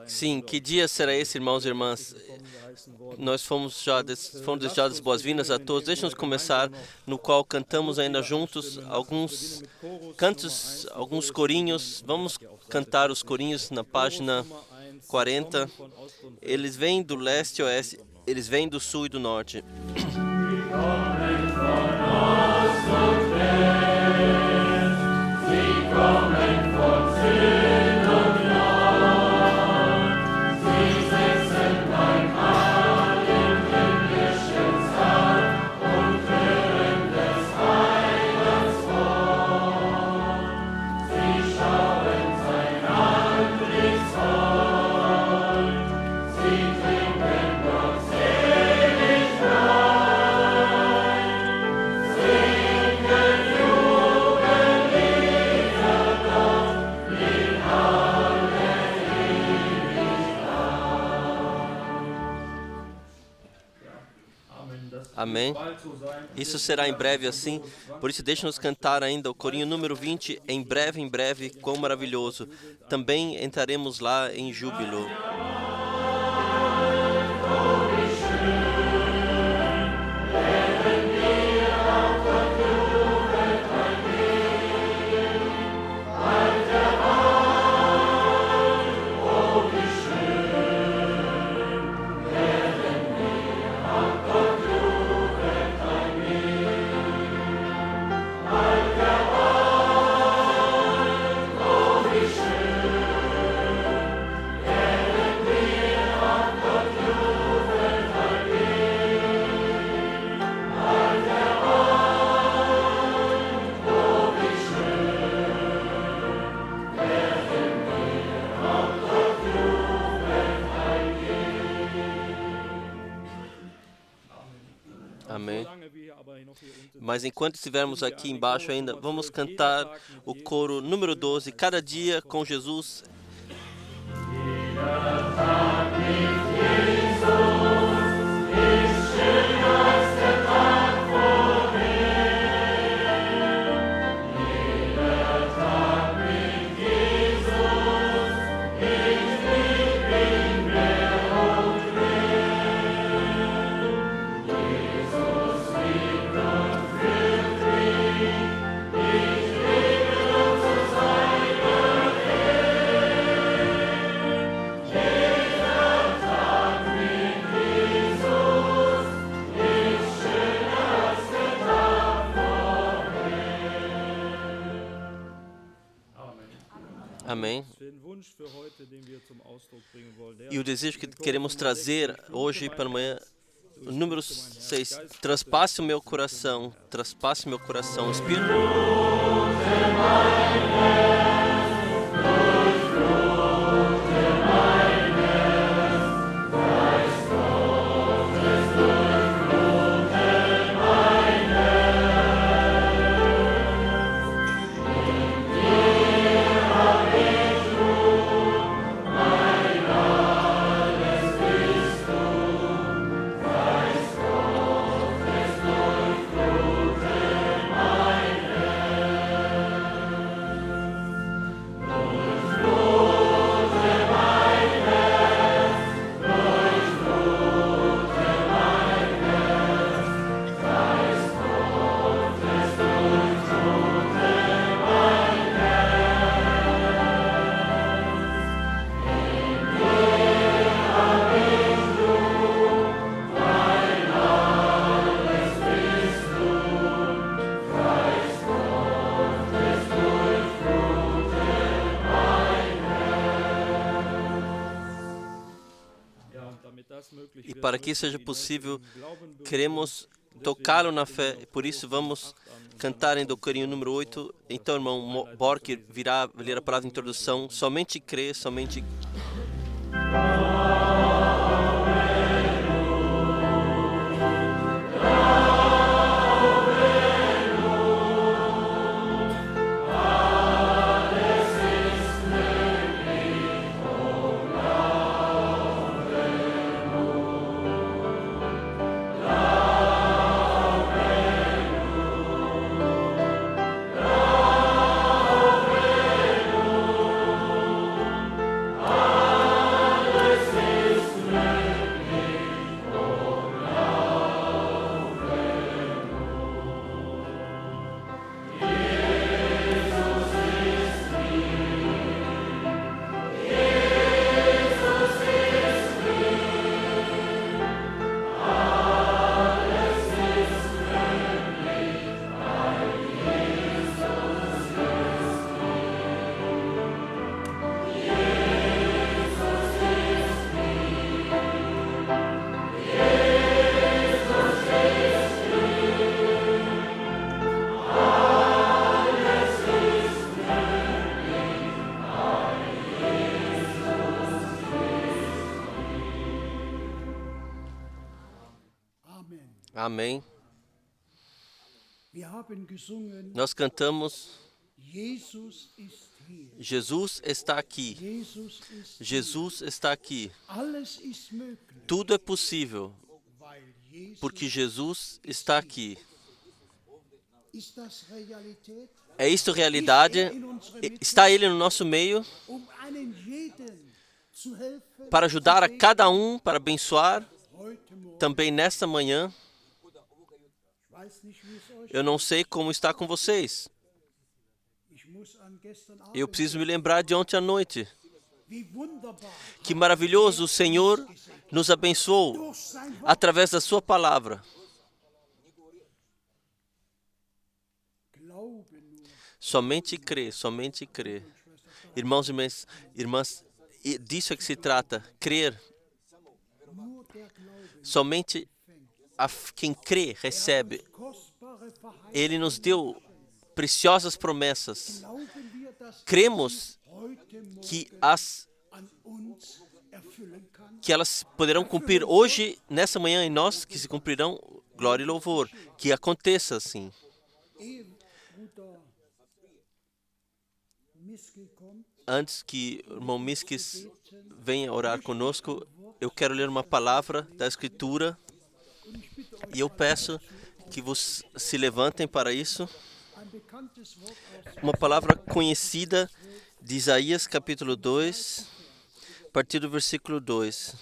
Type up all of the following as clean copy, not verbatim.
Sim, que dia será esse, irmãos e irmãs? Nós fomos desejadas boas-vindas a todos. Deixa-nos começar, no qual cantamos ainda juntos alguns cantos, alguns corinhos. Vamos cantar os corinhos na página 40. Eles vêm do leste e oeste, eles vêm do sul e do norte. Amém. Isso será em breve assim. Por isso, deixa-nos cantar ainda o corinho número 20. Em breve, quão maravilhoso. Também entraremos lá em júbilo. Amém. Mas enquanto estivermos aqui embaixo ainda, vamos cantar o coro número 12, Cada Dia com Jesus. Amém. E o desejo que queremos trazer hoje pela manhã, o número 6, traspasse o meu coração, Espírito. E para que seja possível, queremos tocá-lo na fé. Por isso, vamos cantar ainda o corinho número 8. Então, irmão Bork virá ler a palavra de introdução. Somente crê, somente... Amém. Nós cantamos, Jesus está aqui. Jesus está aqui. Tudo é possível, porque Jesus está aqui. É isto realidade? Está Ele no nosso meio para ajudar a cada um, para abençoar também nesta manhã. Eu não sei como está com vocês. Eu preciso me lembrar de ontem à noite. Que maravilhoso o Senhor nos abençoou através da sua palavra. Somente crê, somente crê. Irmãos e irmãs, disso é que se trata, crer. Somente quem crê, recebe. Ele nos deu preciosas promessas. Cremos que elas poderão cumprir hoje, nessa manhã, em nós, que se cumprirão, glória e louvor. Que aconteça assim. Antes que o irmão Miskis venha orar conosco, eu quero ler uma palavra da Escritura e eu peço que vocês se levantem para isso. Uma palavra conhecida de Isaías capítulo 2, a partir do versículo 2.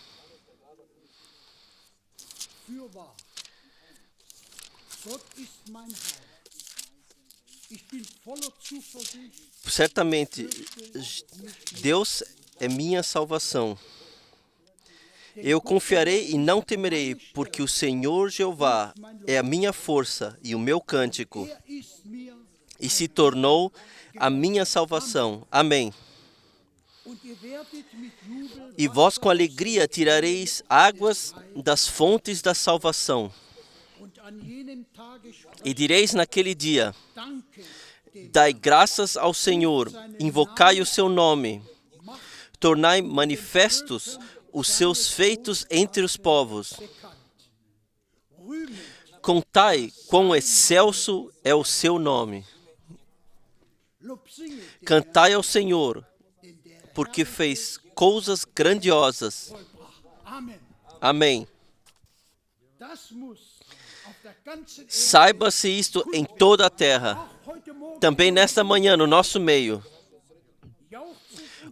Certamente, Deus é minha salvação. Eu confiarei e não temerei, porque o Senhor Jeová é a minha força e o meu cântico, e se tornou a minha salvação. Amém. E vós com alegria tirareis águas das fontes da salvação. E direis naquele dia: dai graças ao Senhor, invocai o seu nome, tornai manifestos os seus feitos entre os povos. Contai quão excelso é o seu nome. Cantai ao Senhor, porque fez coisas grandiosas. Amém. Saiba-se isto em toda a terra, também nesta manhã no nosso meio.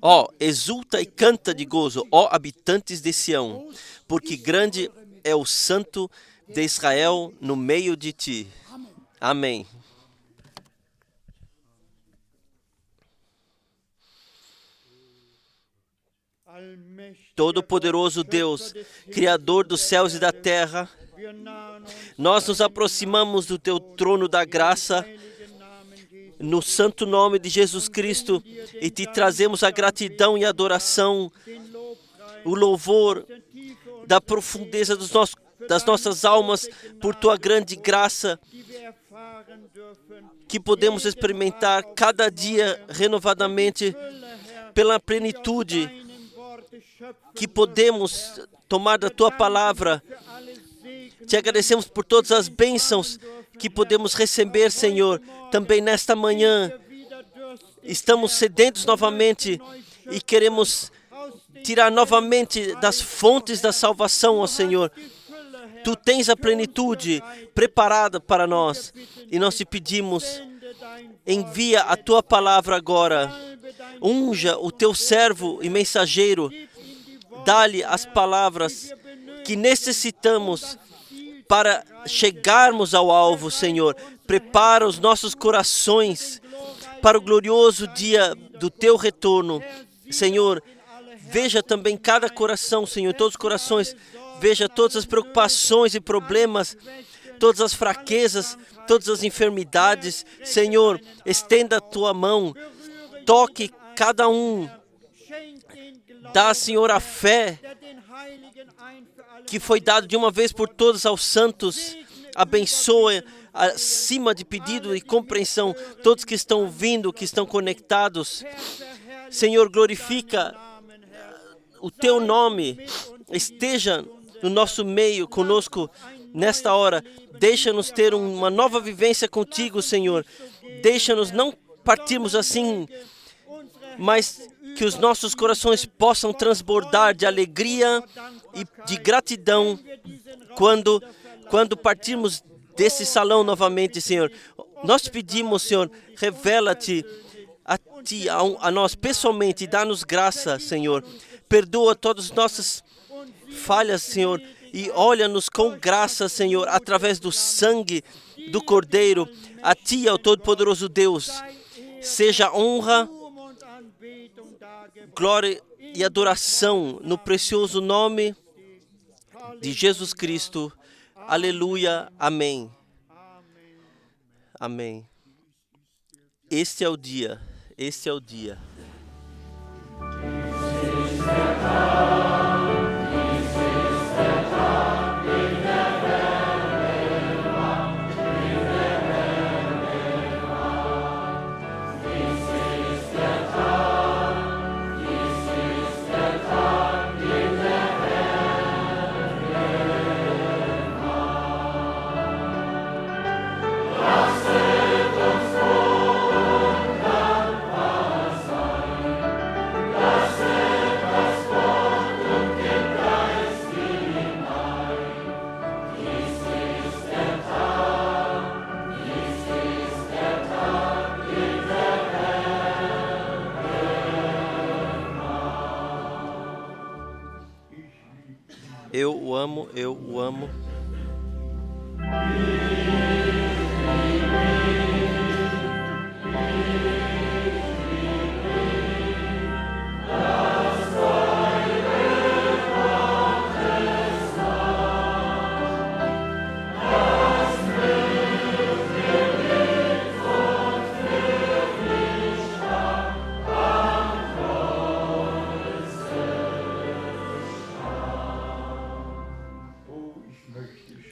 Ó, exulta e canta de gozo, ó habitantes de Sião, porque grande é o Santo de Israel no meio de ti. Amém. Todo-Poderoso Deus, Criador dos céus e da terra, nós nos aproximamos do teu trono da graça, no santo nome de Jesus Cristo, e te trazemos a gratidão e a adoração, o louvor da profundeza das nossas almas por tua grande graça, que podemos experimentar cada dia renovadamente pela plenitude, que podemos tomar da tua palavra. Te agradecemos por todas as bênçãos que podemos receber, Senhor. Também nesta manhã, estamos sedentos novamente e queremos tirar novamente das fontes da salvação, ó Senhor. Tu tens a plenitude preparada para nós e nós te pedimos, envia a tua palavra agora. Unja o teu servo e mensageiro. Dá-lhe as palavras que necessitamos para chegarmos ao alvo, Senhor. Prepara os nossos corações para o glorioso dia do teu retorno. Senhor, veja também cada coração, Senhor, todos os corações. Veja todas as preocupações e problemas, todas as fraquezas, todas as enfermidades. Senhor, estenda a tua mão, toque cada um. Dá, Senhor, a fé que foi dado de uma vez por todas aos santos. Abençoa acima de pedido e compreensão todos que estão ouvindo, que estão conectados. Senhor, glorifica o teu nome. Esteja no nosso meio, conosco. Nesta hora, deixa-nos ter uma nova vivência contigo, Senhor. Deixa-nos não partirmos assim, mas que os nossos corações possam transbordar de alegria e de gratidão quando partirmos desse salão novamente, Senhor. Nós te pedimos, Senhor, revela-te a nós pessoalmente e dá-nos graça, Senhor. Perdoa todas as nossas falhas, Senhor, e olha-nos com graça, Senhor, através do sangue do Cordeiro. A Ti, ao Todo-Poderoso Deus, seja honra, glória e adoração no precioso nome de Jesus Cristo. Aleluia. Amém. Amém. Este é o dia. Este é o dia. Eu o amo, eu o amo.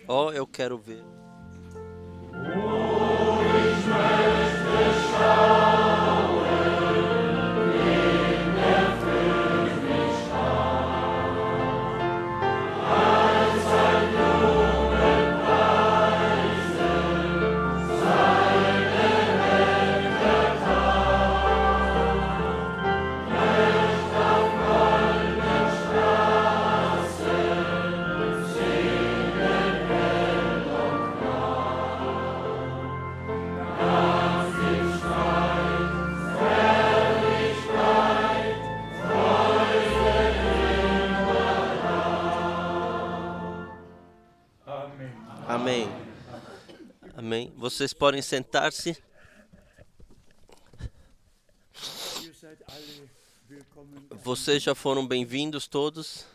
Oh, eu quero ver. Amém. Amém. Vocês podem sentar-se. Vocês já foram bem-vindos todos.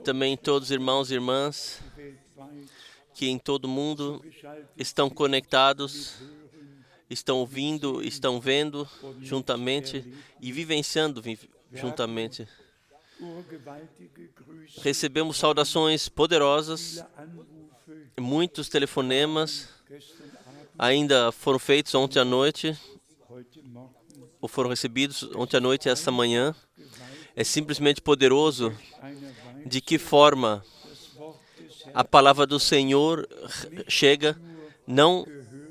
Também todos os irmãos e irmãs que em todo o mundo estão conectados, estão ouvindo, estão vendo juntamente e vivenciando juntamente. Recebemos saudações poderosas, muitos telefonemas ainda foram feitos ontem à noite, ou foram recebidos ontem à noite e esta manhã. É simplesmente poderoso de que forma a palavra do Senhor chega, não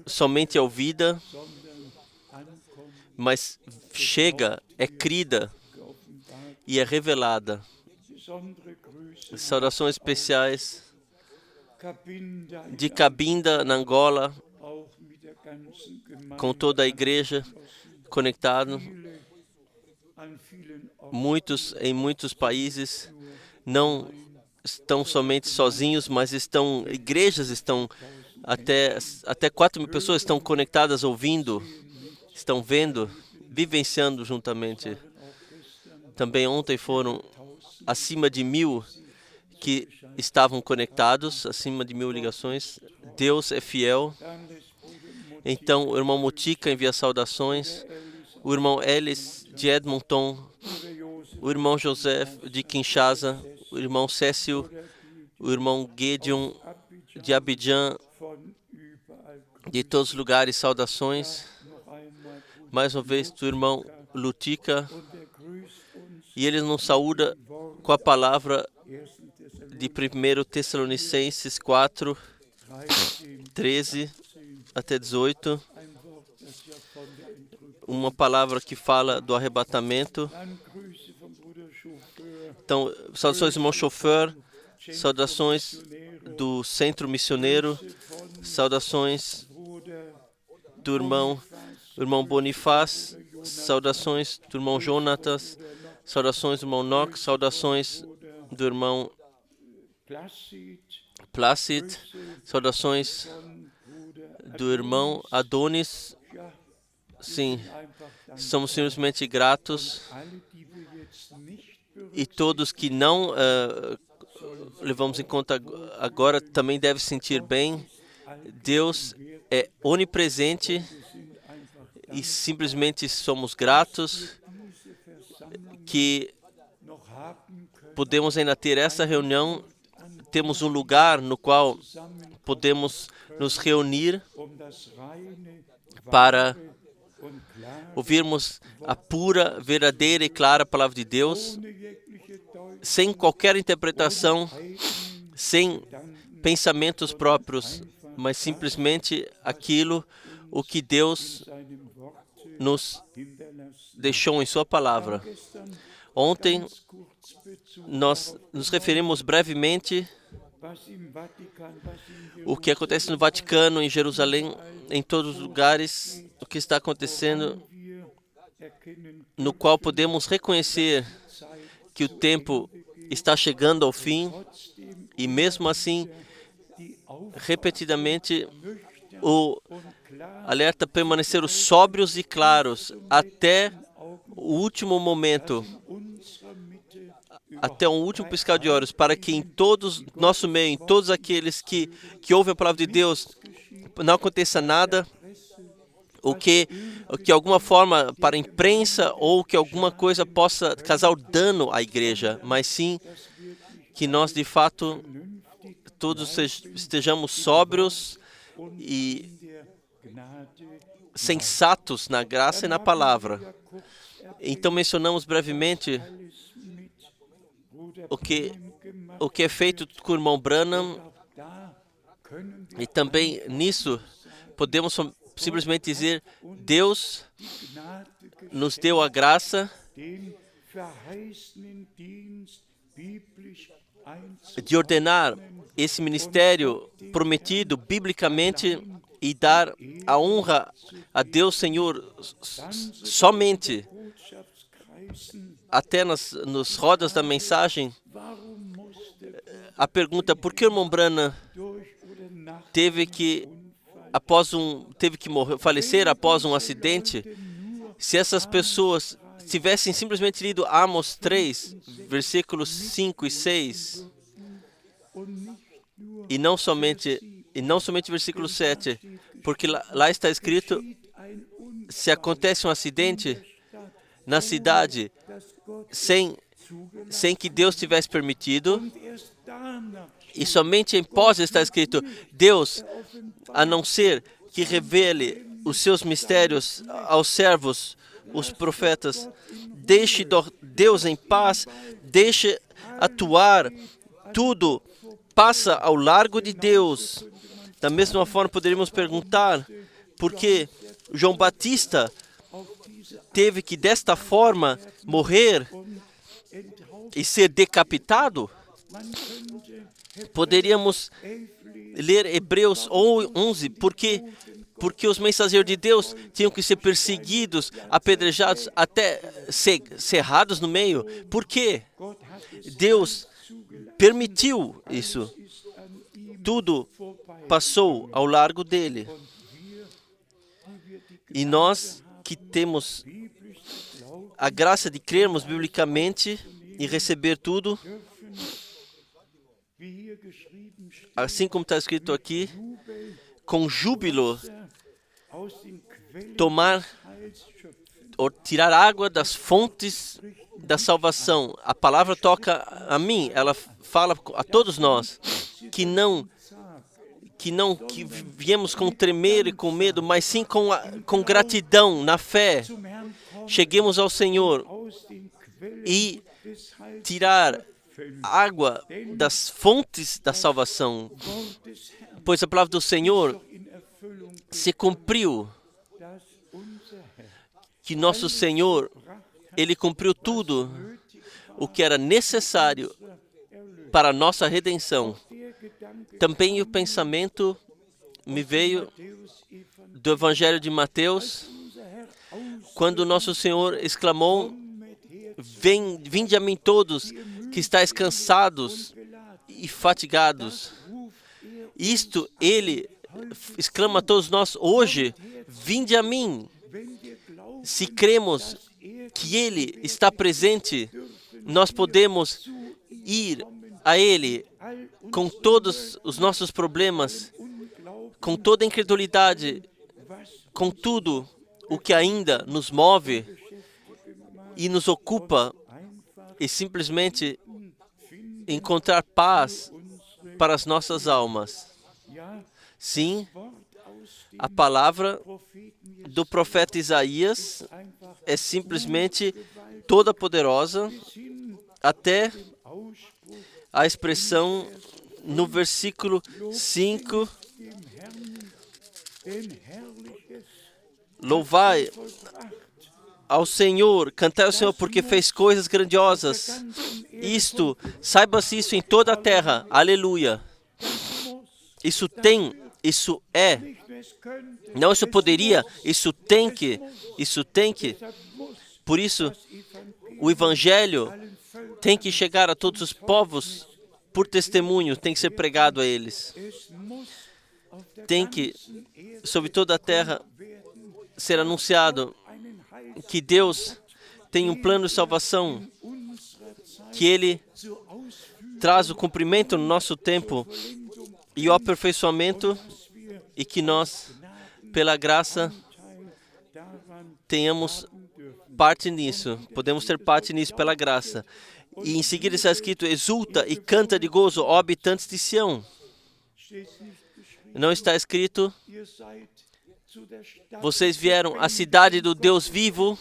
somente ouvida, mas chega, é crida e é revelada. Saudações especiais de Cabinda, na Angola, com toda a igreja conectada. Muitos em muitos países não estão somente sozinhos, mas igrejas estão, até 4.000 pessoas estão conectadas, ouvindo, estão vendo, vivenciando juntamente. Também ontem foram acima de 1.000 que estavam conectados, acima de 1.000 ligações. Deus é fiel. Então, o irmão Mutica envia saudações, o irmão Ellis de Edmonton, o irmão José de Kinshasa, o irmão Cécio, o irmão Gideon de Abidjan, de todos os lugares, saudações. Mais uma vez, do irmão Lutica, e ele nos saúda com a palavra de 1 Tessalonicenses 4, 13 até 18. Uma palavra que fala do arrebatamento. Então, saudações do irmão Chauffeur, saudações do Centro Missioneiro, saudações do irmão Bonifaz, saudações do irmão Jonatas, saudações do irmão Nox, saudações do irmão Placid, saudações do irmão Adonis. Sim, somos simplesmente gratos. E todos que não levamos em conta agora também devem sentir bem. Deus é onipresente e simplesmente somos gratos que podemos ainda ter essa reunião. Temos um lugar no qual podemos nos reunir para ouvirmos a pura, verdadeira e clara palavra de Deus, sem qualquer interpretação, sem pensamentos próprios, mas simplesmente o que Deus nos deixou em sua palavra. Ontem, nós nos referimos brevemente o que acontece no Vaticano, em Jerusalém, em todos os lugares, o que está acontecendo, no qual podemos reconhecer que o tempo está chegando ao fim e, mesmo assim, repetidamente, o alerta permanecer sóbrios e claros até o último momento, até o último piscar de olhos, para que em todos, nosso meio, em todos aqueles que ouvem a palavra de Deus, não aconteça nada, ou que alguma forma para a imprensa, ou que alguma coisa possa causar dano à igreja, mas sim que nós, de fato, todos estejamos sóbrios e sensatos na graça e na palavra. Então, mencionamos brevemente o que é feito com o irmão Branham, e também nisso podemos simplesmente dizer: Deus nos deu a graça de ordenar esse ministério prometido biblicamente e dar a honra a Deus Senhor somente. Até nas rodas da mensagem, a pergunta: por que o irmão Branham teve que falecer após um acidente? Se essas pessoas tivessem simplesmente lido Amos 3, versículos 5 e 6, e não somente versículo 7, porque lá está escrito: se acontece um acidente na cidade sem que Deus tivesse permitido, e somente em pós está escrito: Deus, a não ser que revele os seus mistérios aos servos, os profetas, deixe Deus em paz, deixe atuar, tudo passa ao largo de Deus. Da mesma forma, poderíamos perguntar por que João Batista teve que, desta forma, morrer e ser decapitado. Poderíamos ler Hebreus 11, porque os mensageiros de Deus tinham que ser perseguidos, apedrejados, até cerrados no meio. Por quê? Deus permitiu isso. Tudo passou ao largo dele. E nós que temos a graça de crermos biblicamente e receber tudo, assim como está escrito aqui, com júbilo, tirar água das fontes da salvação. A palavra toca a mim, ela fala a todos nós, que viemos com tremer e com medo, mas sim com gratidão, na fé. Cheguemos ao Senhor e tirar água das fontes da salvação, pois a palavra do Senhor se cumpriu, que nosso Senhor, Ele cumpriu tudo o que era necessário para a nossa redenção. Também o pensamento me veio do Evangelho de Mateus, quando nosso Senhor exclamou: Vinde a mim todos que estáis cansados e fatigados. Isto Ele exclama a todos nós hoje: vinde a mim. Se cremos que Ele está presente, nós podemos ir a Ele com todos os nossos problemas, com toda a incredulidade, com tudo o que ainda nos move e nos ocupa, e simplesmente encontrar paz para as nossas almas. Sim, a palavra do profeta Isaías é simplesmente toda poderosa, até a expressão no versículo 5: louvai ao Senhor, cantai ao Senhor porque fez coisas grandiosas. Isto, saiba-se isso em toda a terra. Aleluia. Isso tem, isso é. Não, isso poderia, isso tem que. Por isso, o Evangelho tem que chegar a todos os povos por testemunho, tem que ser pregado a eles. Tem que, sobre toda a terra, ser anunciado que Deus tem um plano de salvação, que Ele traz o cumprimento no nosso tempo e o aperfeiçoamento, e que nós, pela graça, tenhamos parte nisso. Podemos ter parte nisso pela graça. E em seguida está escrito: exulta e canta de gozo, ó habitantes de Sião. Não está escrito: vocês vieram à cidade do Deus vivo,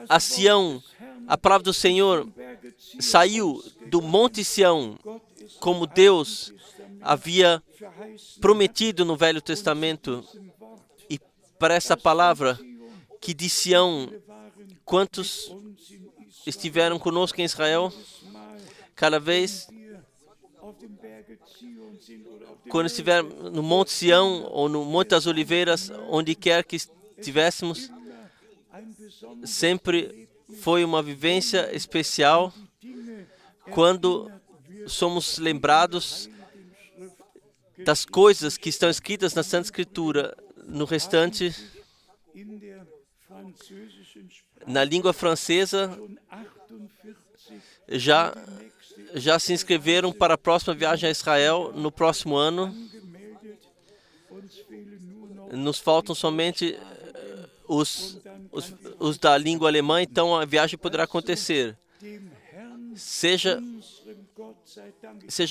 a Sião. A palavra do Senhor saiu do Monte Sião, como Deus havia prometido no Velho Testamento. E para essa palavra que de Sião, quantos estiveram conosco em Israel? Cada vez, quando estiver no Monte Sião ou no Monte das Oliveiras, onde quer que estivéssemos, sempre foi uma vivência especial quando somos lembrados das coisas que estão escritas na Santa Escritura. No restante, na língua francesa, já se inscreveram para a próxima viagem a Israel no próximo ano. Nos faltam somente os da língua alemã, então a viagem poderá acontecer. Seja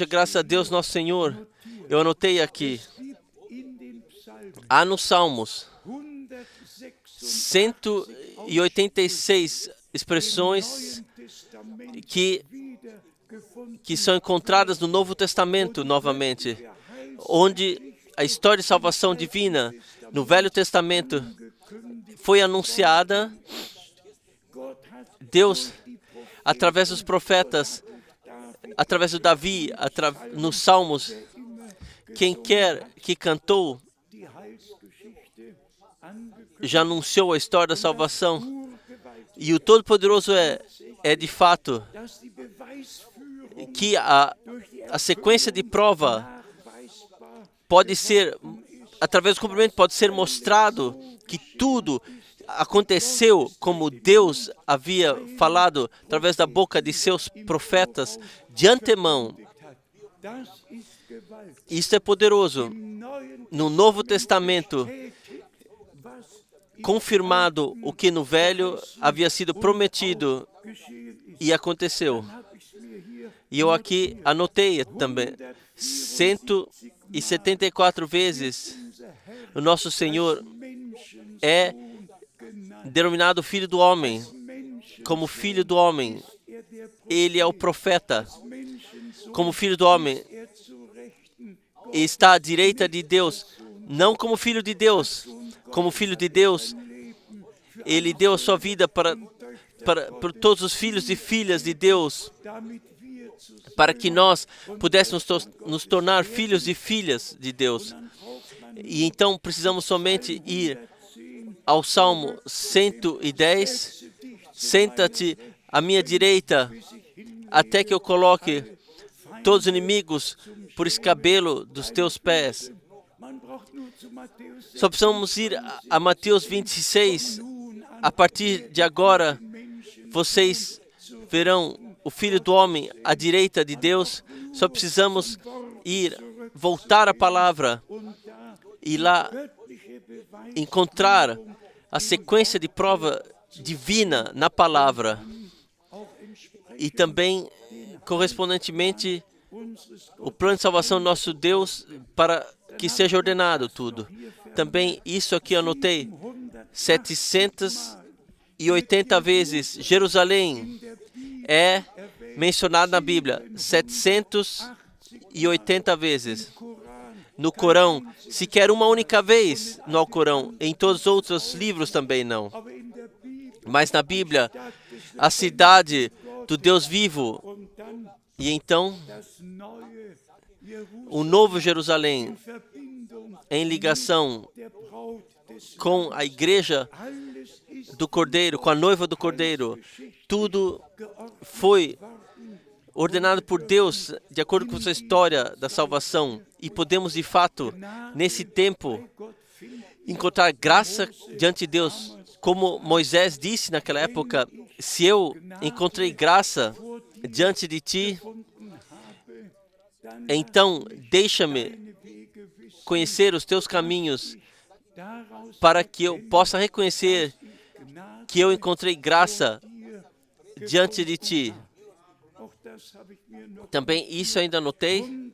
graças a Deus nosso Senhor. Eu anotei aqui, há nos Salmos 186 expressões que são encontradas no Novo Testamento novamente, onde a história de salvação divina no Velho Testamento foi anunciada. Deus, através dos profetas, através do Davi, nos Salmos, quem quer que cantou, já anunciou a história da salvação. E o Todo-Poderoso é de fato que a sequência de prova pode ser, através do cumprimento, pode ser mostrado que tudo aconteceu como Deus havia falado através da boca de seus profetas de antemão. Isto é poderoso. No Novo Testamento, confirmado o que no Velho havia sido prometido e aconteceu. E eu aqui anotei também 174 vezes o nosso Senhor é denominado Filho do Homem, como Filho do Homem. ele é o profeta. Como filho do homem, está à direita de Deus. Não como filho de Deus. Como filho de Deus, ele deu a sua vida para todos os filhos e filhas de Deus, para que nós pudéssemos nos tornar filhos e filhas de Deus. E então precisamos somente ir ao Salmo 110, senta-te à minha direita, até que eu coloque todos os inimigos por escabelo dos teus pés. Só precisamos ir a Mateus 26. A partir de agora, vocês verão o Filho do Homem à direita de Deus. Só precisamos voltar à palavra e lá encontrar a sequência de prova divina na palavra. E também, correspondentemente, o plano de salvação do nosso Deus para que seja ordenado tudo. Também isso aqui eu anotei, 780 vezes Jerusalém é mencionado na Bíblia, 780 vezes. No Corão, sequer uma única vez no Alcorão, em todos os outros livros também não. Mas na Bíblia, a cidade do Deus vivo, e então o novo Jerusalém, em ligação com a igreja do Cordeiro, com a noiva do Cordeiro, tudo foi ordenado por Deus de acordo com a sua história da salvação. E podemos, de fato, nesse tempo, encontrar graça diante de Deus. Como Moisés disse naquela época, se eu encontrei graça diante de ti, então deixa-me conhecer os teus caminhos, para que eu possa reconhecer que eu encontrei graça diante de ti. Também isso ainda anotei,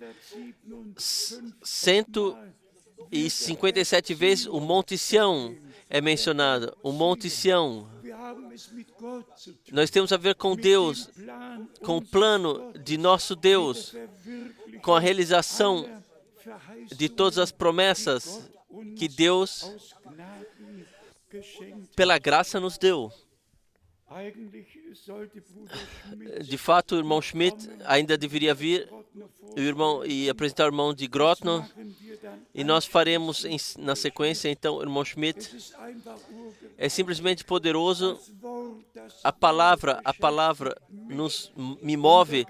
157 vezes o Monte Sião é mencionado. O Monte Sião. Nós temos a ver com Deus, com o plano de nosso Deus, com a realização de todas as promessas que Deus, pela graça, nos deu. De fato, o irmão Schmidt ainda deveria vir e apresentar o irmão de Grotno, e nós faremos na sequência. Então, o irmão Schmidt é simplesmente poderoso. A palavra me move,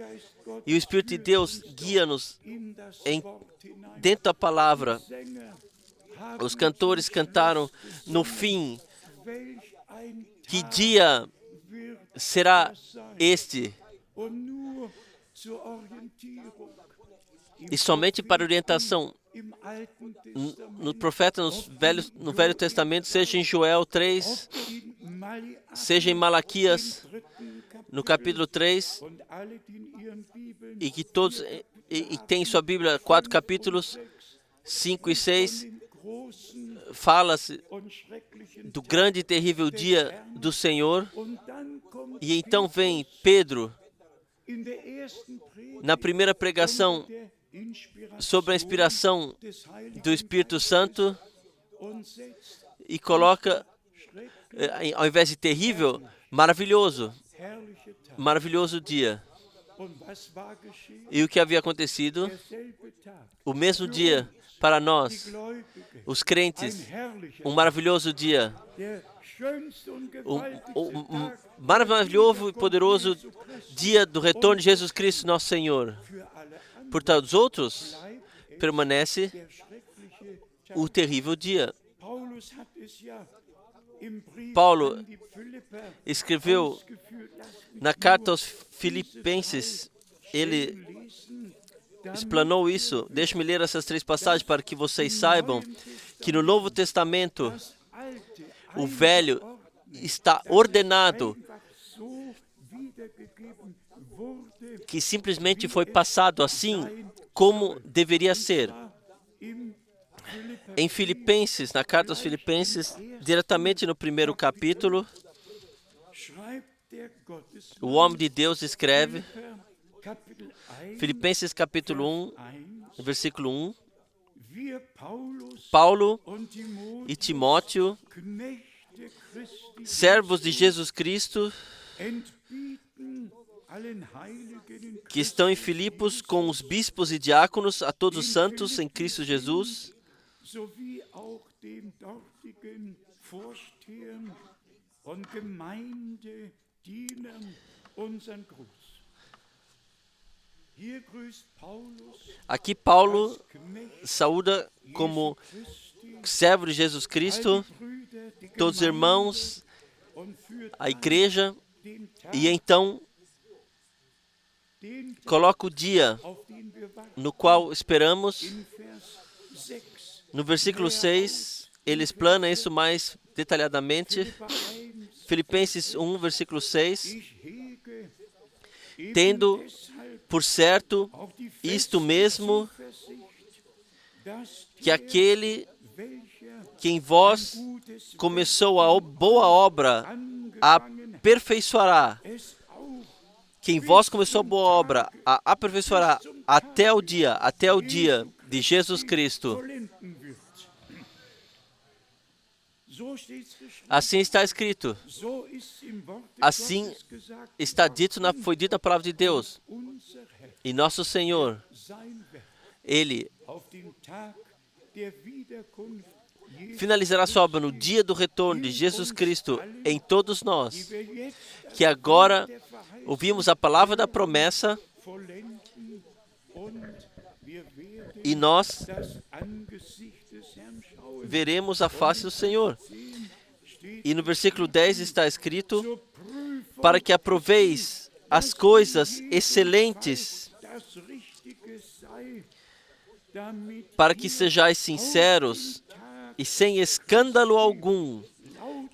e o Espírito de Deus guia-nos dentro da palavra. Os cantores cantaram no fim: que dia será este? E somente para orientação, no profeta, no Velho Testamento, seja em Joel 3, seja em Malaquias, no capítulo 3, e que todos e tem em sua Bíblia 4 capítulos, 5 e 6, fala-se do grande e terrível dia do Senhor. E então vem Pedro, na primeira pregação, sobre a inspiração do Espírito Santo, e coloca, ao invés de terrível, maravilhoso. Maravilhoso dia. E o que havia acontecido? O mesmo dia, para nós, os crentes, um maravilhoso dia. Um maravilhoso e poderoso dia do retorno de Jesus Cristo, nosso Senhor. Por todos os outros, permanece o terrível dia. Paulo escreveu na carta aos Filipenses, ele explanou isso. Deixe-me ler essas 3 passagens para que vocês saibam que no Novo Testamento o velho está ordenado, que simplesmente foi passado assim como deveria ser. Em Filipenses, na carta aos Filipenses, diretamente no primeiro capítulo, o homem de Deus escreve, Filipenses capítulo 1, versículo 1, Paulo e Timóteo, servos de Jesus Cristo, que estão em Filipos com os bispos e diáconos, a todos os santos em Cristo Jesus, aqui Paulo saúda como servo de Jesus Cristo, todos os irmãos, a igreja, e então coloca o dia no qual esperamos. No versículo 6, ele explana isso mais detalhadamente. Filipenses 1, versículo 6. Tendo por certo isto mesmo, que aquele que em vós começou a boa obra, a aperfeiçoará. Que em vós começou a boa obra, a aperfeiçoará até o dia de Jesus Cristo. Assim está escrito. Assim está dito, foi dita a palavra de Deus. E nosso Senhor, Ele finalizará sua obra no dia do retorno de Jesus Cristo em todos nós, que agora ouvimos a palavra da promessa e nós veremos a face do Senhor. E no versículo 10 está escrito, para que aproveis as coisas excelentes, para que sejais sinceros e sem escândalo algum,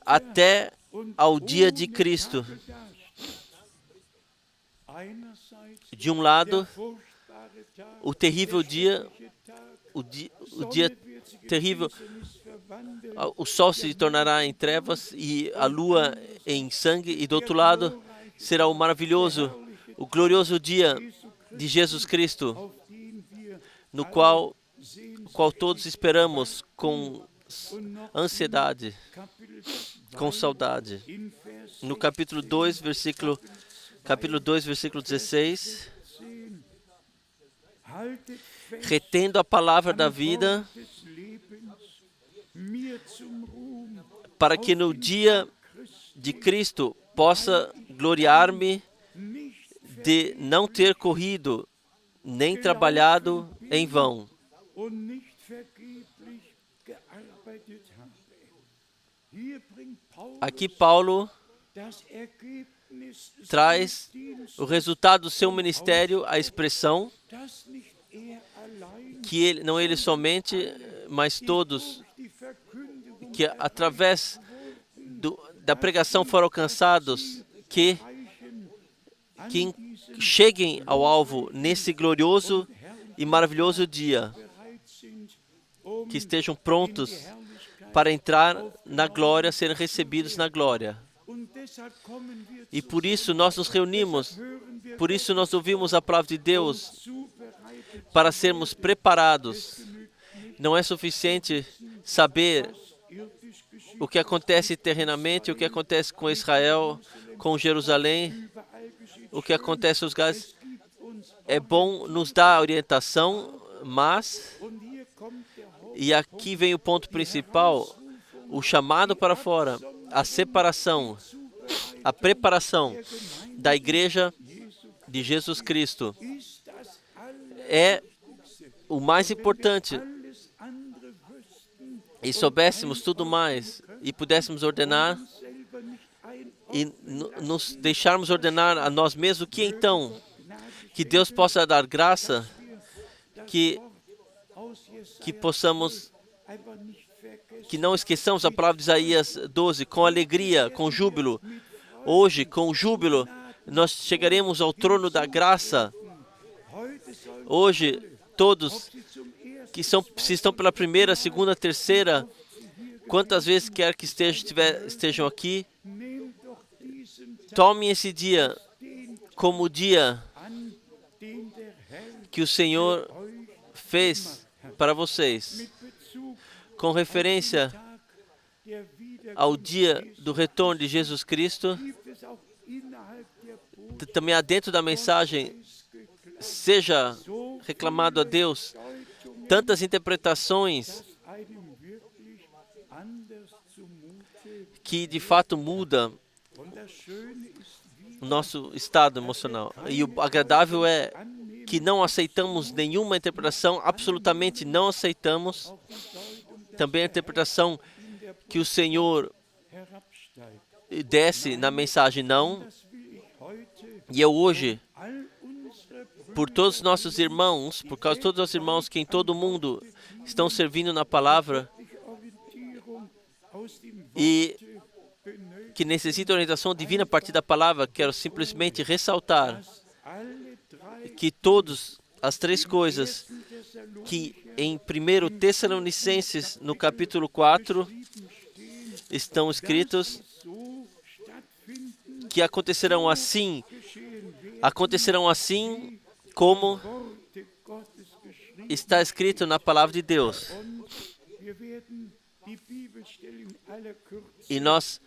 até ao dia de Cristo. De um lado, o terrível dia, o dia terrível, o sol se tornará em trevas e a lua em sangue, e do outro lado será o maravilhoso, o glorioso dia de Jesus Cristo, no qual todos esperamos com ansiedade, com saudade. No capítulo 2, versículo 16, retendo a palavra da vida, para que no dia de Cristo possa gloriar-me de não ter corrido, nem trabalhado em vão. Aqui Paulo traz o resultado do seu ministério, a expressão que ele, não ele somente, mas todos que através da pregação foram alcançados, que cheguem ao alvo nesse glorioso e maravilhoso dia, que estejam prontos para entrar na glória, serem recebidos na glória. E por isso nós nos reunimos, por isso nós ouvimos a palavra de Deus, para sermos preparados. Não é suficiente saber o que acontece terrenamente, o que acontece com Israel, com Jerusalém, o que acontece nos lugares. É bom nos dar orientação, mas, e aqui vem o ponto principal, o chamado para fora, a separação, a preparação da igreja de Jesus Cristo é o mais importante. E soubéssemos tudo mais e pudéssemos ordenar e nos deixarmos ordenar a nós mesmos, o que então? Que Deus possa dar graça, que possamos, que não esqueçamos a palavra de Isaías 12, com alegria, com júbilo. Hoje, com júbilo, nós chegaremos ao trono da graça. Hoje, todos que se estão pela primeira, segunda, terceira, quantas vezes quer que estejam aqui, Tome esse dia como o dia que o Senhor fez para vocês, com referência ao dia do retorno de Jesus Cristo. Também há dentro da mensagem, seja reclamado a Deus, tantas interpretações que de fato muda o nosso estado emocional. E o agradável é que não aceitamos nenhuma interpretação, absolutamente não aceitamos. Também a interpretação que o Senhor desce na mensagem, não. E eu hoje, por todos os nossos irmãos, por causa de todos os irmãos que em todo o mundo estão servindo na palavra e que necessitam orientação divina a partir da palavra, quero simplesmente ressaltar que todas as três coisas que em 1 Tessalonicenses, no capítulo 4, estão escritos, que acontecerão assim como está escrito na palavra de Deus. E nós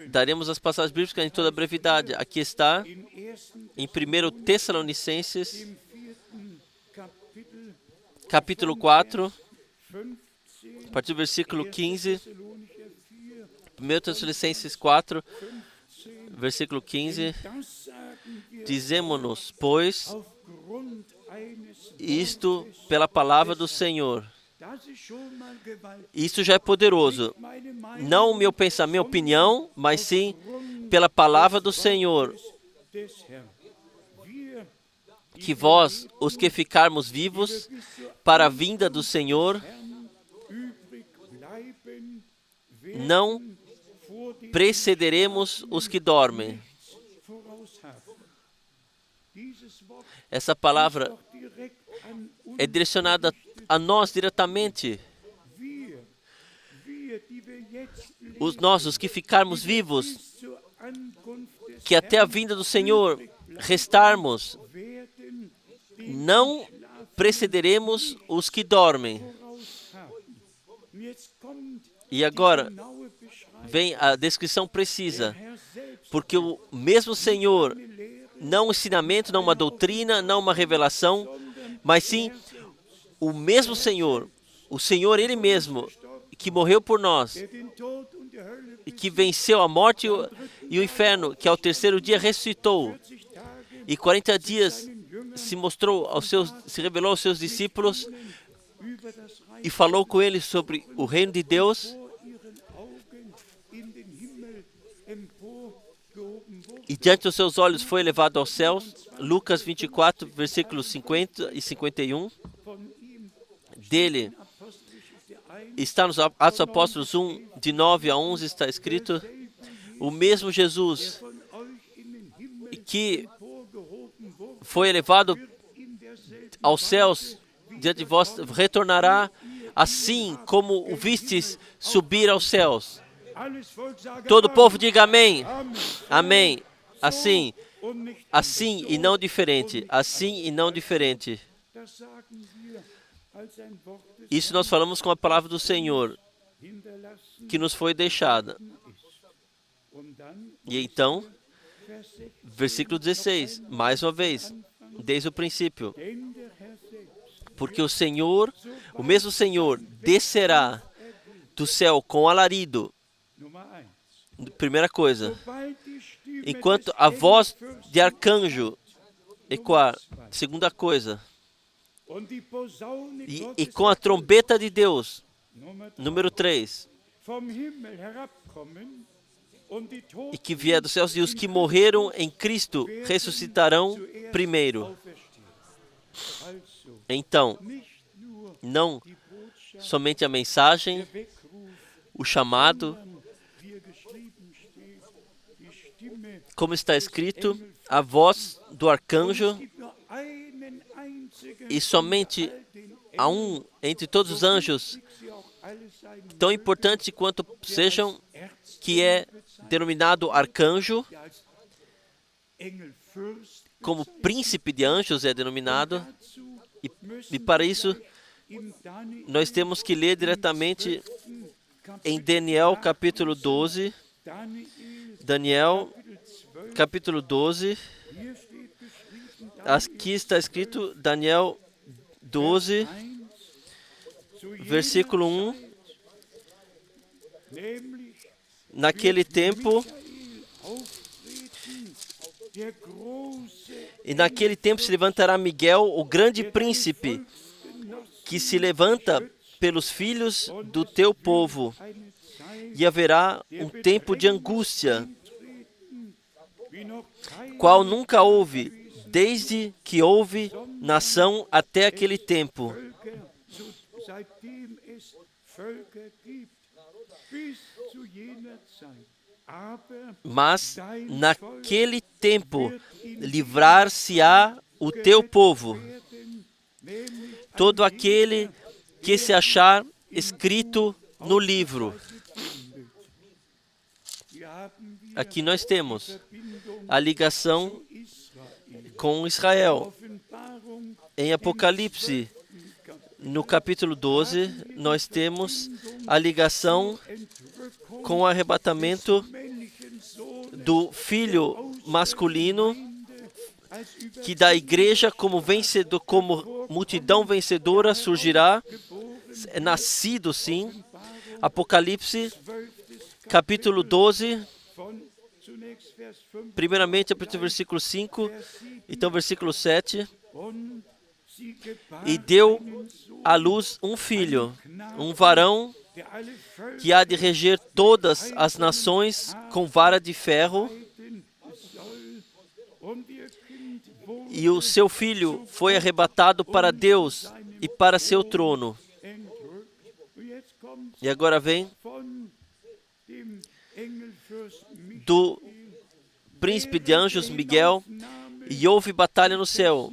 daremos as passagens bíblicas em toda a brevidade. Aqui está, em 1 Tessalonicenses, capítulo 4, a partir do versículo 15. 1 Tessalonicenses 4, versículo 15. Dizemo-nos, pois, isto pela palavra do Senhor. Isso já é poderoso. Não o meu pensamento, minha opinião, mas sim pela palavra do Senhor. Que vós, os que ficarmos vivos, para a vinda do Senhor, não precederemos os que dormem. Essa palavra é direcionada a nós diretamente. Os que ficarmos vivos, que até a vinda do Senhor restarmos, não precederemos os que dormem. E agora vem a descrição precisa, porque o mesmo Senhor, não um ensinamento, não uma doutrina, não uma revelação, mas sim o mesmo Senhor, o Senhor Ele mesmo, que morreu por nós, e que venceu a morte e o inferno, que ao terceiro dia ressuscitou, e 40 dias se revelou aos seus discípulos, e falou com eles sobre o reino de Deus, e diante dos seus olhos foi elevado aos céus. Lucas 24, versículos 50 e 51. Dele está nos Atos Apóstolos 1, de 9 a 11, está escrito, o mesmo Jesus que foi elevado aos céus diante de vós, retornará assim como o vistes subir aos céus. Todo o povo diga amém. Amém. Assim e não diferente. Assim e não diferente. Isso nós falamos com a palavra do Senhor, que nos foi deixada. E então, versículo 16, mais uma vez, desde o princípio. Porque o Senhor, o mesmo Senhor, descerá do céu com alarido. Primeira coisa. Enquanto a voz de arcanjo ecoar. Segunda coisa. E com a trombeta de Deus. Número 3. E que vier dos céus, e os que morreram em Cristo ressuscitarão primeiro. Então, não somente a mensagem, o chamado, como está escrito, a voz do arcanjo, e somente há um entre todos os anjos, tão importante quanto sejam, que é denominado arcanjo, como príncipe de anjos é denominado, e para isso nós temos que ler diretamente em Daniel capítulo 12, Daniel capítulo 12, aqui está escrito Daniel 12, versículo 1, naquele tempo, e naquele tempo se levantará Miguel, o grande príncipe, que se levanta pelos filhos do teu povo, e haverá um tempo de angústia, qual nunca houve, desde que houve nação até aquele tempo. Mas naquele tempo livrar-se-á o teu povo, todo aquele que se achar escrito no livro. Aqui nós temos a ligação com Israel. Em Apocalipse, no capítulo 12, nós temos a ligação com o arrebatamento do filho masculino, que da igreja como vencedor, como multidão vencedora surgirá, é nascido sim. Apocalipse, capítulo 12, primeiramente a partir do versículo 5, então versículo 7. E deu à luz um filho, um varão, que há de reger todas as nações com vara de ferro. E o seu filho foi arrebatado para Deus e para seu trono. E agora vem do príncipe de anjos Miguel, e houve batalha no céu.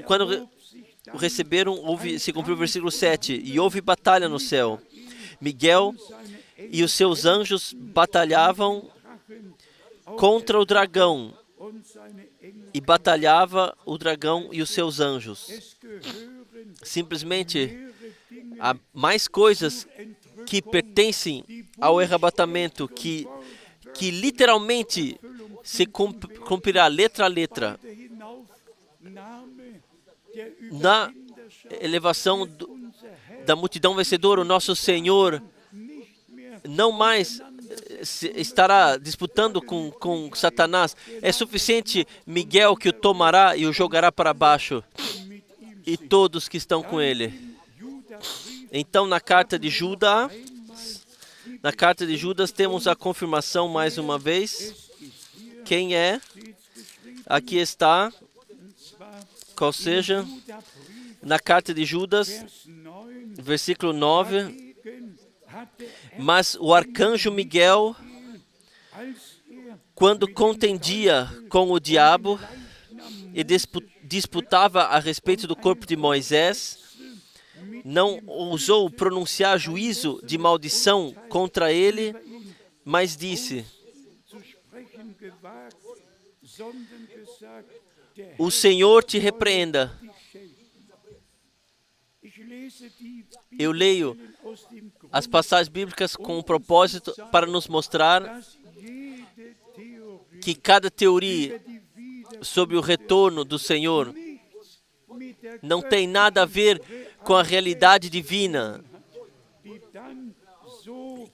Quando o receberam, se cumpriu o versículo 7, e houve batalha no céu. Miguel e os seus anjos batalhavam contra o dragão, e batalhava o dragão e os seus anjos. Simplesmente, há mais coisas que pertencem ao arrebatamento, que literalmente se cumprirá letra a letra. Na elevação da multidão vencedora, o nosso Senhor não mais estará disputando com Satanás. É suficiente Miguel, que o tomará e o jogará para baixo, e todos que estão com ele. Então, na carta de Judas, temos a confirmação mais uma vez. Quem é? Aqui está. Qual seja? Na carta de Judas, versículo 9. Mas o arcanjo Miguel, quando contendia com o diabo e disputava a respeito do corpo de Moisés, não ousou pronunciar juízo de maldição contra ele, mas disse: o Senhor te repreenda. Eu leio as passagens bíblicas com um propósito para nos mostrar que cada teoria sobre o retorno do Senhor não tem nada a ver com a realidade divina,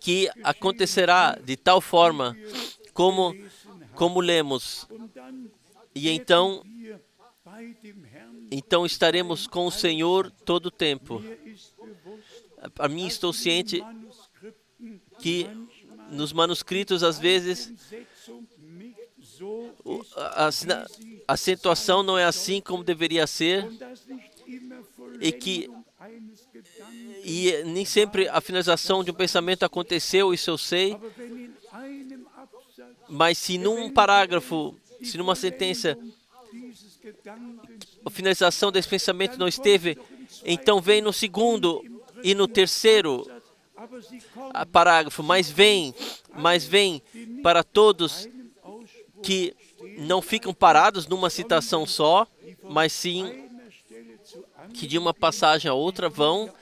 que acontecerá de tal forma como lemos. E então estaremos com o Senhor todo o tempo. A mim, estou ciente que nos manuscritos, às vezes, a acentuação não é assim como deveria ser, e nem sempre a finalização de um pensamento aconteceu, isso eu sei, mas se num parágrafo, se numa sentença, a finalização desse pensamento não esteve, então vem no segundo e no terceiro parágrafo, mas vem para todos que não ficam parados numa citação só, mas sim que de uma passagem a outra vão,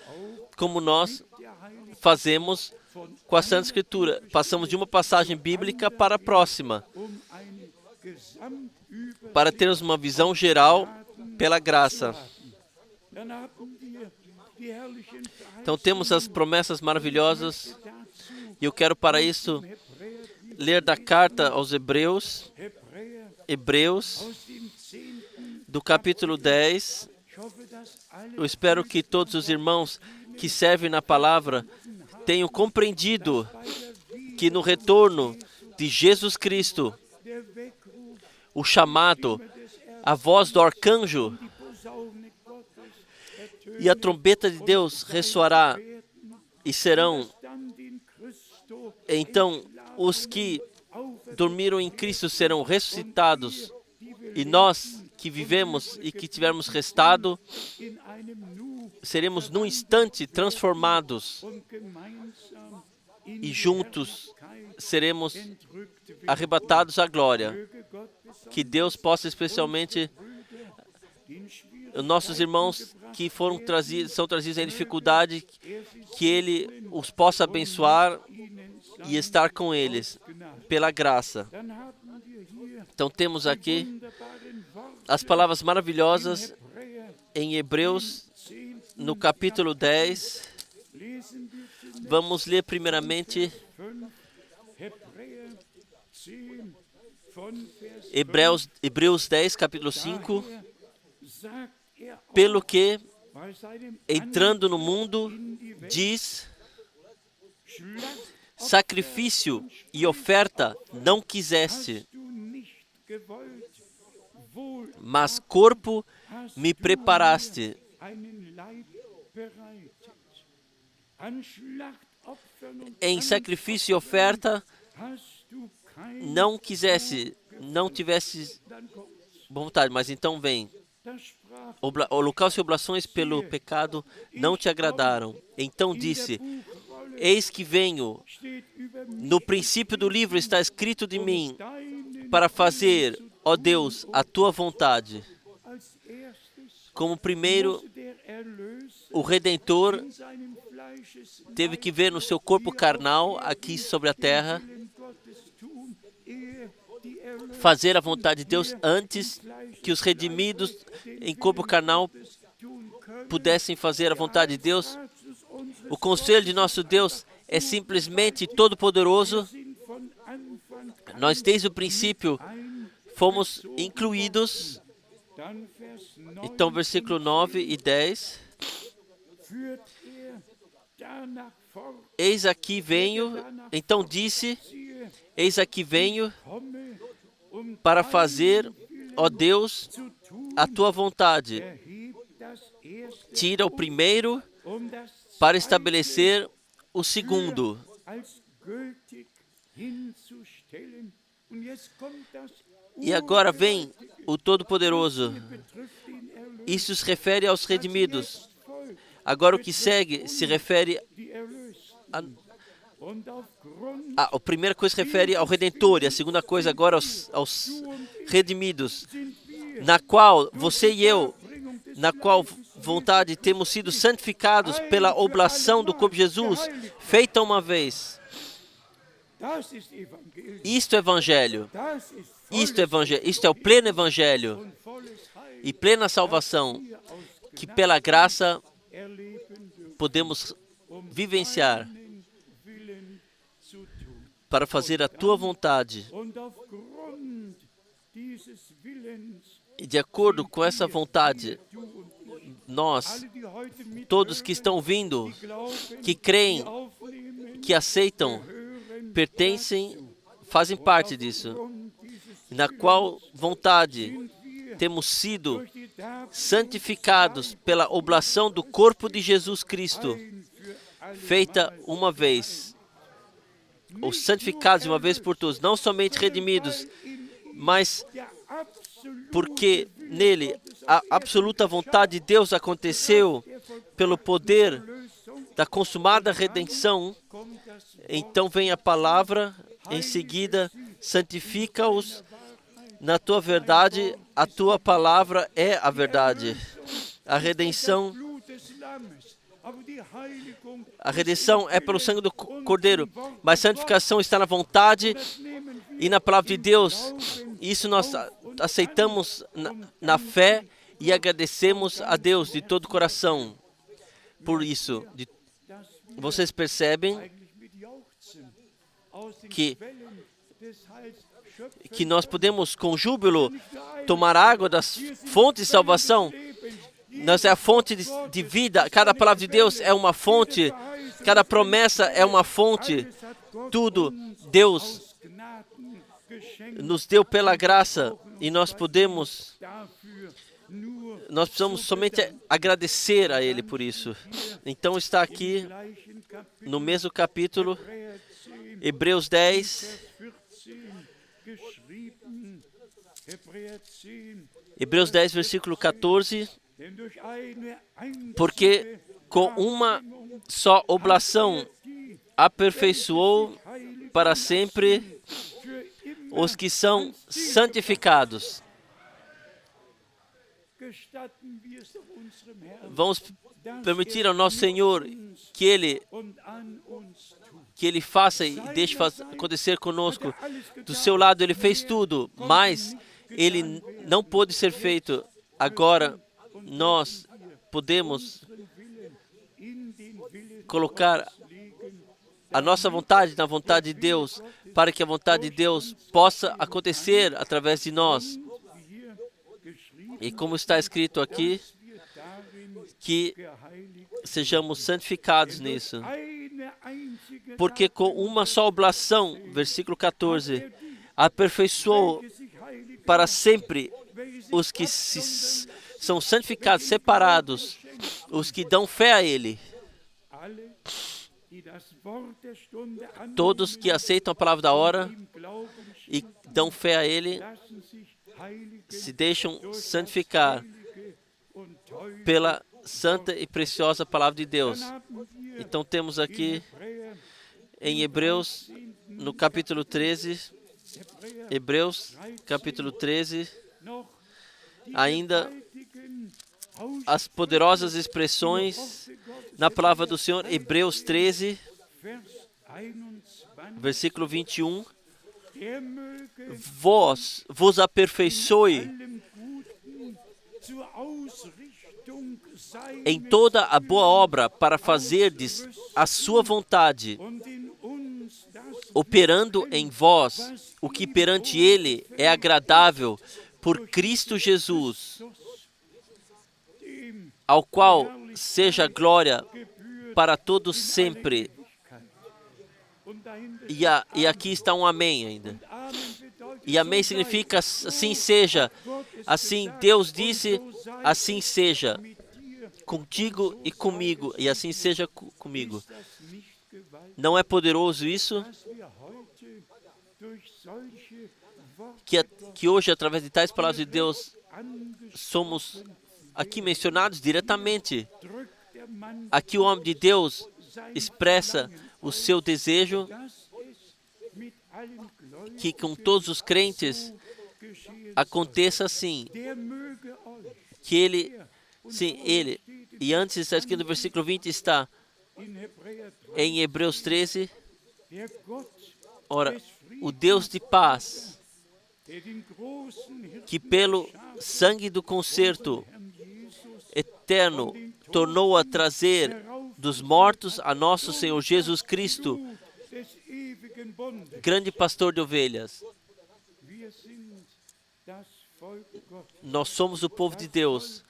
como nós fazemos com a Santa Escritura. Passamos de uma passagem bíblica para a próxima, para termos uma visão geral pela graça. Então temos as promessas maravilhosas, e eu quero para isso ler da carta aos Hebreus, do capítulo 10. Eu espero que todos os irmãos que servem na palavra tenham compreendido que no retorno de Jesus Cristo, o chamado, a voz do arcanjo e a trombeta de Deus ressoará, e serão, então, os que dormiram em Cristo serão ressuscitados, e nós que vivemos e que tivermos restado, seremos num instante transformados, e juntos seremos arrebatados à glória. Que Deus possa especialmente nossos irmãos que são trazidos em dificuldade, que Ele os possa abençoar e estar com eles, pela graça. Então temos aqui as palavras maravilhosas em Hebreus, no capítulo 10. Vamos ler primeiramente Hebreus 10, capítulo 5. Pelo que, entrando no mundo, diz: sacrifício e oferta não quiseste, mas corpo me preparaste. Em sacrifício e oferta não tivesse vontade, mas então vem. Holocausto e oblações pelo pecado não te agradaram. Então disse: eis que venho. No princípio do livro está escrito de mim, para fazer, ó Deus, a tua vontade. Como primeiro, o Redentor teve que ver no seu corpo carnal, aqui sobre a terra, fazer a vontade de Deus antes que os redimidos em corpo carnal pudessem fazer a vontade de Deus. O conselho de nosso Deus é simplesmente todo-poderoso. Nós, desde o princípio, fomos incluídos. Então, versículo 9 e 10. Eis aqui venho, então disse: eis aqui venho para fazer, ó Deus, a tua vontade. Tira o primeiro para estabelecer o segundo. E agora vem o Todo-Poderoso. Isso se refere aos redimidos. Agora o que segue se refere a primeira coisa se refere ao Redentor, e a segunda coisa agora aos redimidos, na qual você e eu, na qual vontade temos sido santificados pela oblação do corpo de Jesus, feita uma vez. Isto é Evangelho. Isto é o pleno Evangelho e plena salvação que pela graça podemos vivenciar para fazer a tua vontade. E de acordo com essa vontade, nós, todos que estão vindo, que creem, que aceitam, pertencem, fazem parte disso. Na qual vontade temos sido santificados pela oblação do corpo de Jesus Cristo, feita uma vez. Ou santificados de uma vez por todos, não somente redimidos, mas porque nele a absoluta vontade de Deus aconteceu pelo poder da consumada redenção, então vem a palavra, em seguida, santifica-os na tua verdade, a tua palavra é a verdade. A redenção é pelo sangue do Cordeiro, mas santificação está na vontade e na palavra de Deus. Isso nós aceitamos na fé e agradecemos a Deus de todo o coração. Por isso, vocês percebem que nós podemos, com júbilo, tomar água das fontes de salvação. Nós é a fonte de vida. Cada palavra de Deus é uma fonte. Cada promessa é uma fonte. Tudo Deus nos deu pela graça e nós precisamos somente agradecer a Ele por isso. Então está aqui no mesmo capítulo, Hebreus 10, versículo 14, porque com uma só oblação aperfeiçoou para sempre os que são santificados. Vamos permitir ao nosso Senhor que Ele faça e deixe acontecer conosco. Do seu lado Ele fez tudo, mas Ele não pôde ser feito. Agora nós podemos colocar a nossa vontade na vontade de Deus, para que a vontade de Deus possa acontecer através de nós. E como está escrito aqui, que sejamos santificados nisso. Porque com uma só oblação, versículo 14, aperfeiçoou para sempre os que são santificados, separados, os que dão fé a Ele. Todos que aceitam a palavra da hora e dão fé a Ele, se deixam santificar pela santa e preciosa palavra de Deus. Então temos aqui em Hebreus, no capítulo 13, Hebreus, capítulo 13, ainda as poderosas expressões na palavra do Senhor, Hebreus 13, versículo 21. Vos aperfeiçoe em toda a boa obra para fazerdes a sua vontade, operando em vós o que perante Ele é agradável por Cristo Jesus, ao qual seja glória para todos sempre. E aqui está um amém ainda. E amém significa assim seja. Assim Deus disse, assim seja. Contigo e comigo. E assim seja comigo. Não é poderoso isso? Que hoje, através de tais palavras de Deus, somos aqui mencionados diretamente. Aqui o homem de Deus expressa o seu desejo que com todos os crentes aconteça assim, que ele, e antes está escrito no versículo 20, está em Hebreus 13, ora, o Deus de paz, que pelo sangue do concerto eterno tornou a trazer dos mortos a nosso Senhor Jesus Cristo, grande pastor de ovelhas. Nós somos o povo de Deus,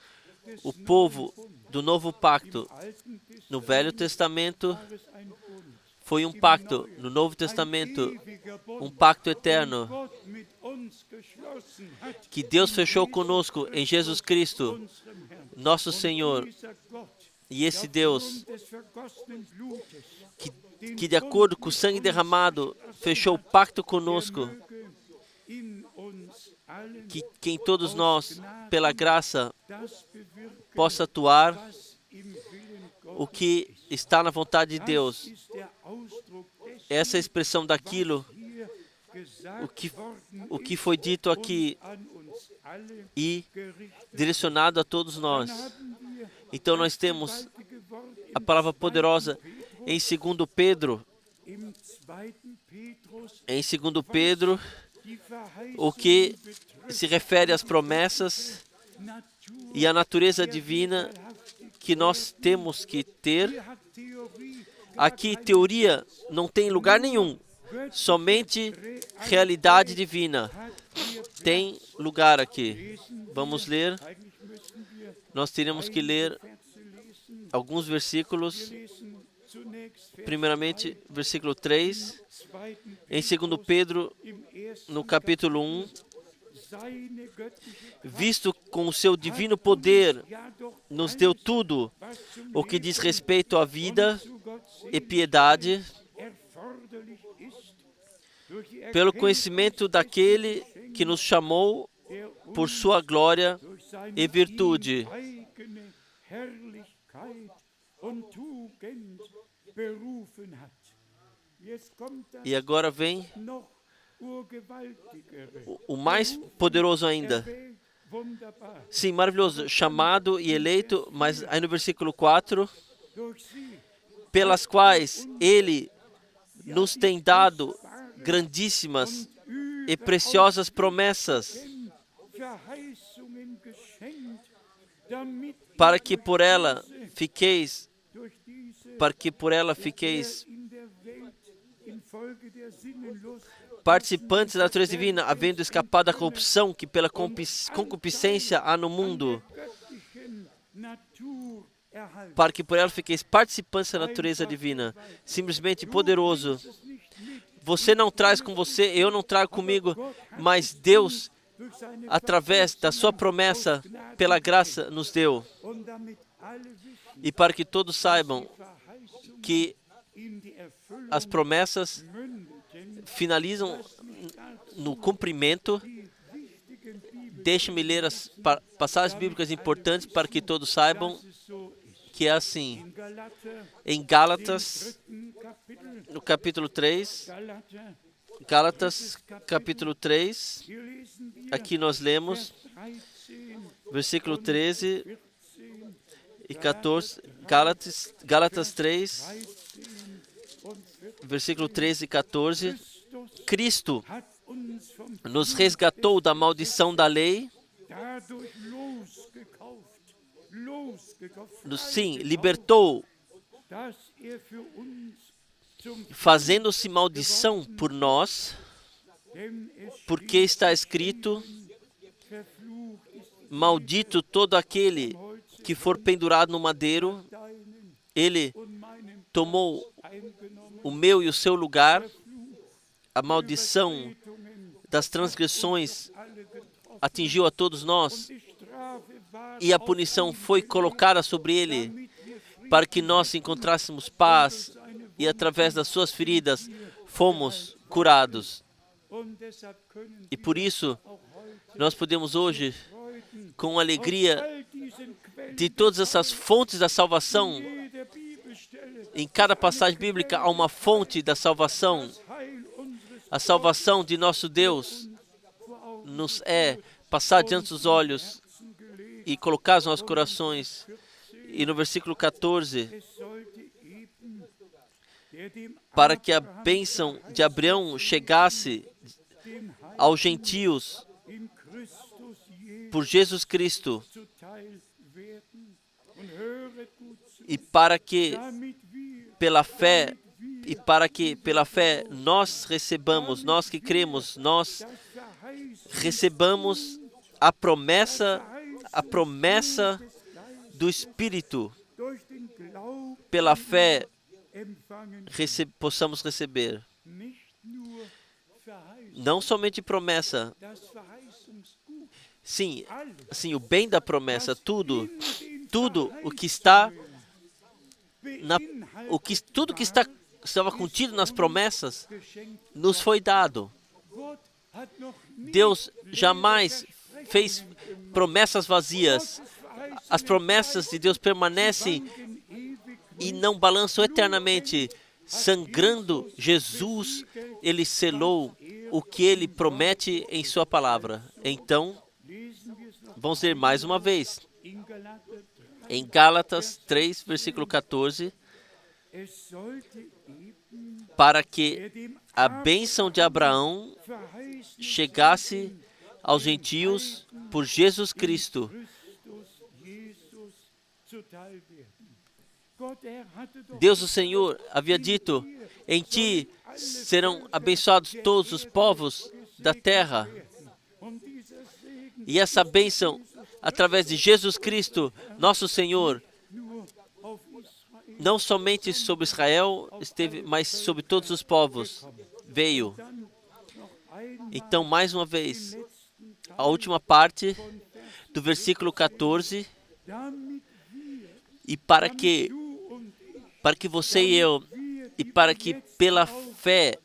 o povo do novo pacto. No Velho Testamento foi um pacto, no Novo Testamento um pacto eterno que Deus fechou conosco em Jesus Cristo, nosso Senhor. E esse Deus que de acordo com o sangue derramado fechou o pacto conosco, que em todos nós, pela graça, possa atuar o que está na vontade de Deus. Essa é a expressão daquilo o que foi dito aqui e direcionado a todos nós. Então nós temos a palavra poderosa em 2 Pedro. Em 2 Pedro, o que se refere às promessas e à natureza divina que nós temos que ter. Aqui, teoria não tem lugar nenhum. Somente realidade divina tem lugar aqui. Vamos ler. Nós teremos que ler alguns versículos. Primeiramente, versículo 3. Em 2 Pedro, no capítulo 1. Visto com o seu divino poder, nos deu tudo o que diz respeito à vida e piedade, pelo conhecimento daquele que nos chamou por sua glória e virtude. E agora vem o mais poderoso ainda. Sim, maravilhoso, chamado e eleito, mas aí no versículo 4, pelas quais Ele nos tem dado grandíssimas e preciosas promessas, para que por ela fiqueis participantes da natureza divina, havendo escapado da corrupção que pela concupiscência há no mundo, para que por ela fiqueis participantes da natureza divina. Simplesmente poderoso. Você não traz com você, eu não trago comigo, mas Deus, através da sua promessa, pela graça, nos deu. E para que todos saibam que as promessas finalizam no cumprimento. Deixe-me ler as passagens bíblicas importantes para que todos saibam que é assim. Em Gálatas, no capítulo 3, Gálatas, capítulo 3, aqui nós lemos, versículo 13 e 14, Gálatas 3, versículo 13 e 14, Cristo nos resgatou da maldição da lei, sim, libertou, fazendo-se maldição por nós, porque está escrito, maldito todo aquele que for pendurado no madeiro, ele tomou o meu e o seu lugar, a maldição das transgressões atingiu a todos nós, e a punição foi colocada sobre ele, para que nós encontrássemos paz, e através das suas feridas fomos curados. E por isso, nós podemos hoje, com alegria, de todas essas fontes da salvação, em cada passagem bíblica há uma fonte da salvação. A salvação de nosso Deus nos é passada diante dos olhos e colocada nos nossos corações. E no versículo 14, para que a bênção de Abraão chegasse aos gentios por Jesus Cristo, e para que pela fé nós recebamos, nós que cremos, nós recebamos a promessa do Espírito. Pela fé possamos receber não somente promessa, sim, o bem da promessa, tudo o que está tudo que estava contido nas promessas nos foi dado. Deus jamais fez promessas vazias. As promessas de Deus permanecem e não balançam eternamente. Sangrando, Jesus, ele selou o que ele promete em sua palavra. Então, vamos ler mais uma vez. Em Gálatas 3, versículo 14, para que a bênção de Abraão chegasse aos gentios por Jesus Cristo. Deus, o Senhor, havia dito, em ti serão abençoados todos os povos da terra. E essa bênção, através de Jesus Cristo, nosso Senhor, não somente sobre Israel esteve, mas sobre todos os povos veio. Então, mais uma vez, a última parte do versículo 14, e para que você e eu, e para que pela fé,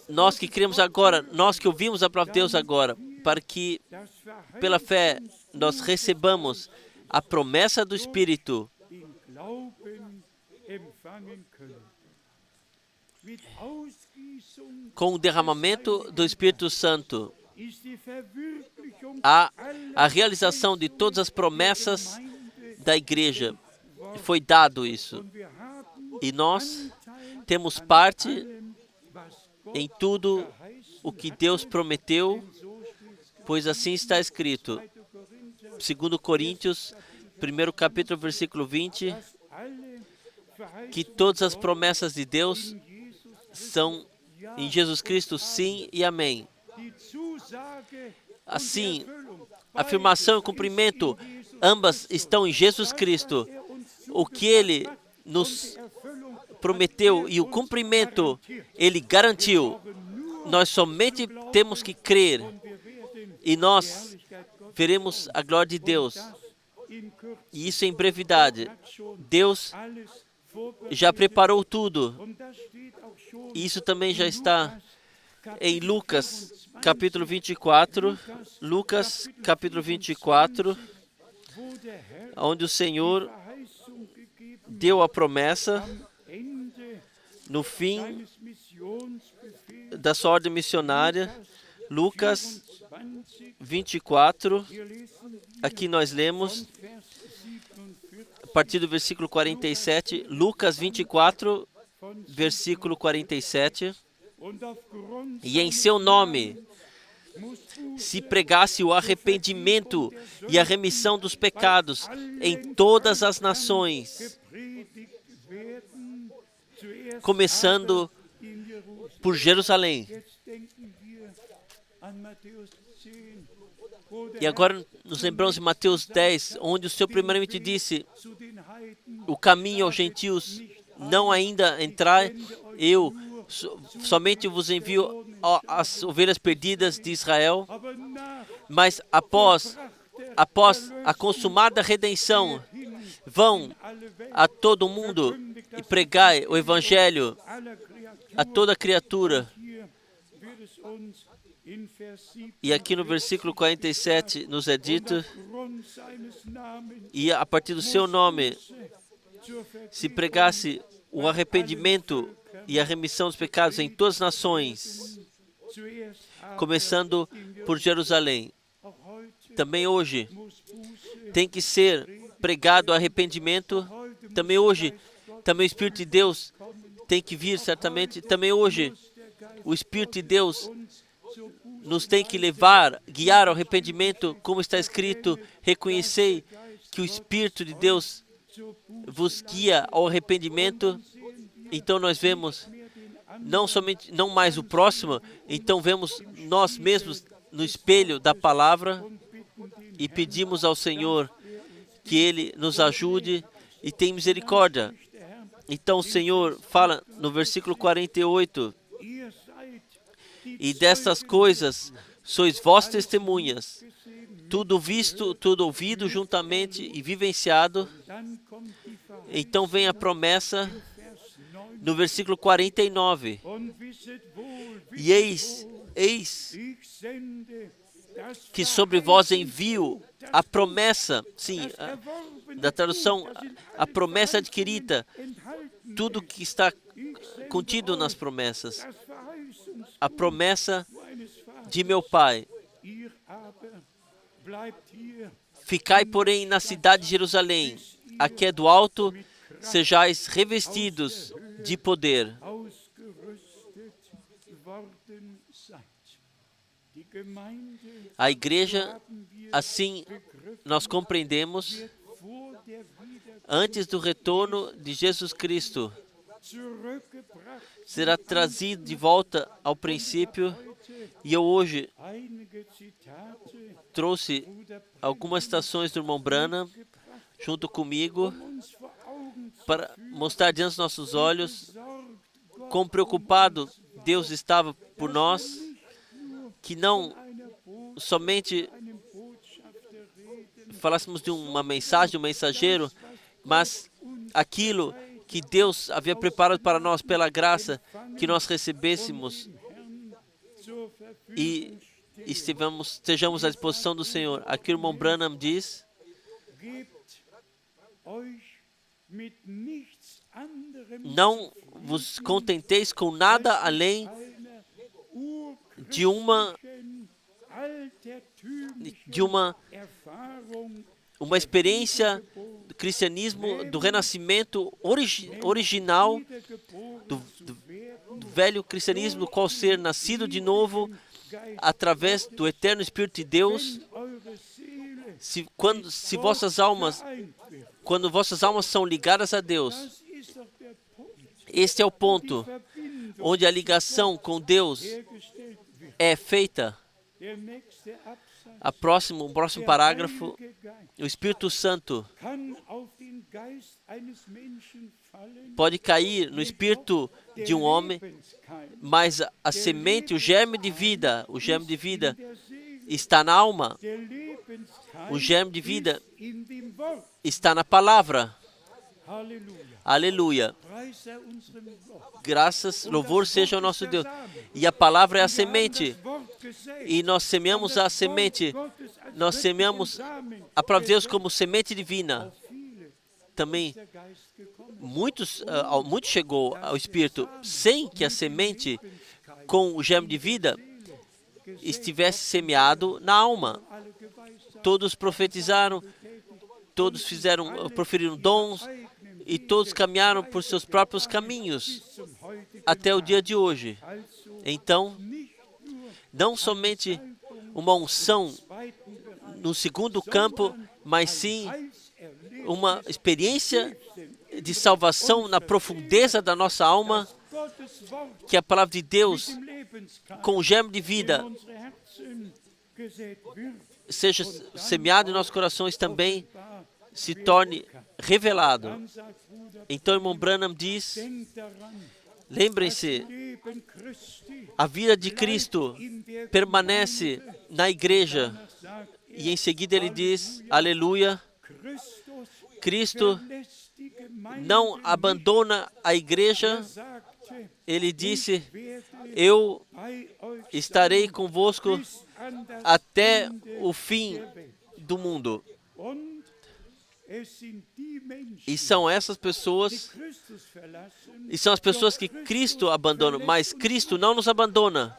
nós que cremos agora, nós que ouvimos a palavra de Deus agora, para que pela fé nós recebamos a promessa do Espírito, com o derramamento do Espírito Santo, a realização de todas as promessas da igreja. Foi dado isso. E nós temos parte em tudo o que Deus prometeu, pois assim está escrito. 2 Coríntios, 1º capítulo, versículo 20, que todas as promessas de Deus são em Jesus Cristo, sim e amém. Assim, afirmação e cumprimento, ambas estão em Jesus Cristo. O que Ele nos prometeu e o cumprimento, Ele garantiu. Nós somente temos que crer e nós veremos a glória de Deus. E isso em brevidade. Deus já preparou tudo. E isso também já está em Lucas, capítulo 24. Lucas, capítulo 24, onde o Senhor deu a promessa no fim da sua ordem missionária. Lucas 24, aqui nós lemos, a partir do versículo 47, Lucas 24, versículo 47, e em seu nome se pregasse o arrependimento e a remissão dos pecados em todas as nações, começando por Jerusalém. E agora nos lembramos de Mateus 10, onde o Senhor primeiramente disse, o caminho aos gentios não ainda entrar, eu somente vos envio as ovelhas perdidas de Israel, mas após a consumada redenção, vão a todo mundo e pregai o Evangelho a toda criatura. E aqui no versículo 47 nos é dito, e a partir do seu nome se pregasse o arrependimento e a remissão dos pecados em todas as nações, começando por Jerusalém. Também hoje tem que ser pregado o arrependimento. Também hoje, também o Espírito de Deus tem que vir certamente. Também hoje, o Espírito de Deus nos tem que levar, guiar ao arrependimento, como está escrito, reconhecei que o Espírito de Deus vos guia ao arrependimento. Então nós vemos não mais o próximo, então vemos nós mesmos no espelho da palavra e pedimos ao Senhor que Ele nos ajude e tenha misericórdia. Então o Senhor fala no versículo 48, e destas coisas sois vós testemunhas, tudo visto, tudo ouvido juntamente e vivenciado. Então vem a promessa no versículo 49. E eis que sobre vós envio a promessa, sim, da tradução, a promessa adquirida, tudo que está contido nas promessas. A promessa de meu Pai. Ficai, porém, na cidade de Jerusalém, a que é do alto, sejais revestidos de poder. A igreja, assim nós compreendemos, antes do retorno de Jesus Cristo, será trazido de volta ao princípio. E eu hoje trouxe algumas citações do irmão Branham junto comigo para mostrar diante dos nossos olhos quão preocupado Deus estava por nós, que não somente falássemos de uma mensagem, de um mensageiro, mas aquilo que Deus havia preparado para nós pela graça, que nós recebêssemos e estejamos à disposição do Senhor. Aqui o irmão Branham diz: não vos contenteis com nada além de uma experiência do cristianismo, do renascimento original, do velho cristianismo, do qual ser nascido de novo através do eterno Espírito de Deus. Quando vossas almas são ligadas a Deus, este é o ponto onde a ligação com Deus é feita. O próximo parágrafo: o Espírito Santo pode cair no espírito de um homem, mas a semente, o germe de vida está na alma. O germe de vida está na palavra. Aleluia. Graças, louvor seja ao nosso Deus. E a palavra é a semente. E nós semeamos a semente. Nós semeamos a palavra de Deus como semente divina. Também, muito chegou ao Espírito sem que a semente com o germe de vida estivesse semeado na alma. Todos profetizaram, todos proferiram dons, e todos caminharam por seus próprios caminhos até o dia de hoje. Então, não somente uma unção no segundo campo, mas sim uma experiência de salvação na profundeza da nossa alma, que a palavra de Deus, com o germe de vida, seja semeado em nossos corações, também se torne revelado. Então, o irmão Branham diz: lembrem-se, a vida de Cristo permanece na igreja. E em seguida ele diz: aleluia, Cristo não abandona a igreja. Ele disse: eu estarei convosco até o fim do mundo. E são essas pessoas, e são as pessoas que Cristo abandona, mas Cristo não nos abandona.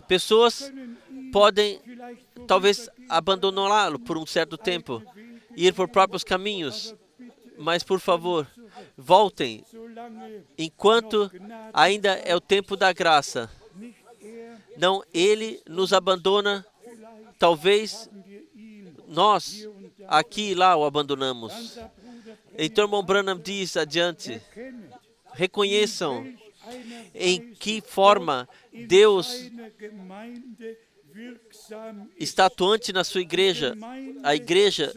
Pessoas podem, talvez, abandoná-lo por um certo tempo, ir por próprios caminhos, mas, por favor, voltem, enquanto ainda é o tempo da graça. Não, Ele nos abandona, talvez nós aqui e lá o abandonamos. Então, o irmão Branham diz adiante: reconheçam em que forma Deus está atuante na sua igreja. A igreja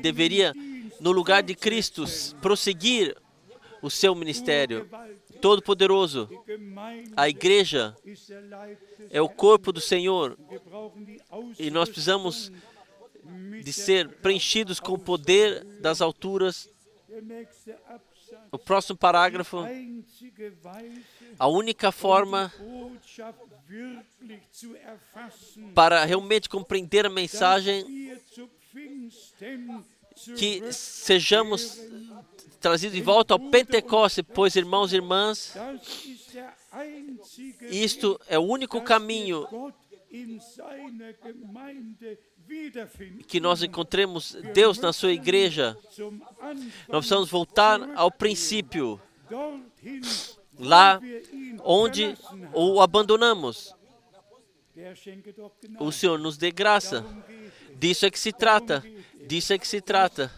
deveria, no lugar de Cristo, prosseguir o seu ministério todo-poderoso. A igreja é o corpo do Senhor e nós precisamos de ser preenchidos com o poder das alturas. O próximo parágrafo: a única forma para realmente compreender a mensagem que sejamos trazidos de volta ao Pentecoste, pois, irmãos e irmãs, isto é o único caminho que nós encontremos Deus na sua igreja. Nós precisamos voltar ao princípio, lá onde o abandonamos. O Senhor nos dê graça. Disso é que se trata. Disso é que se trata.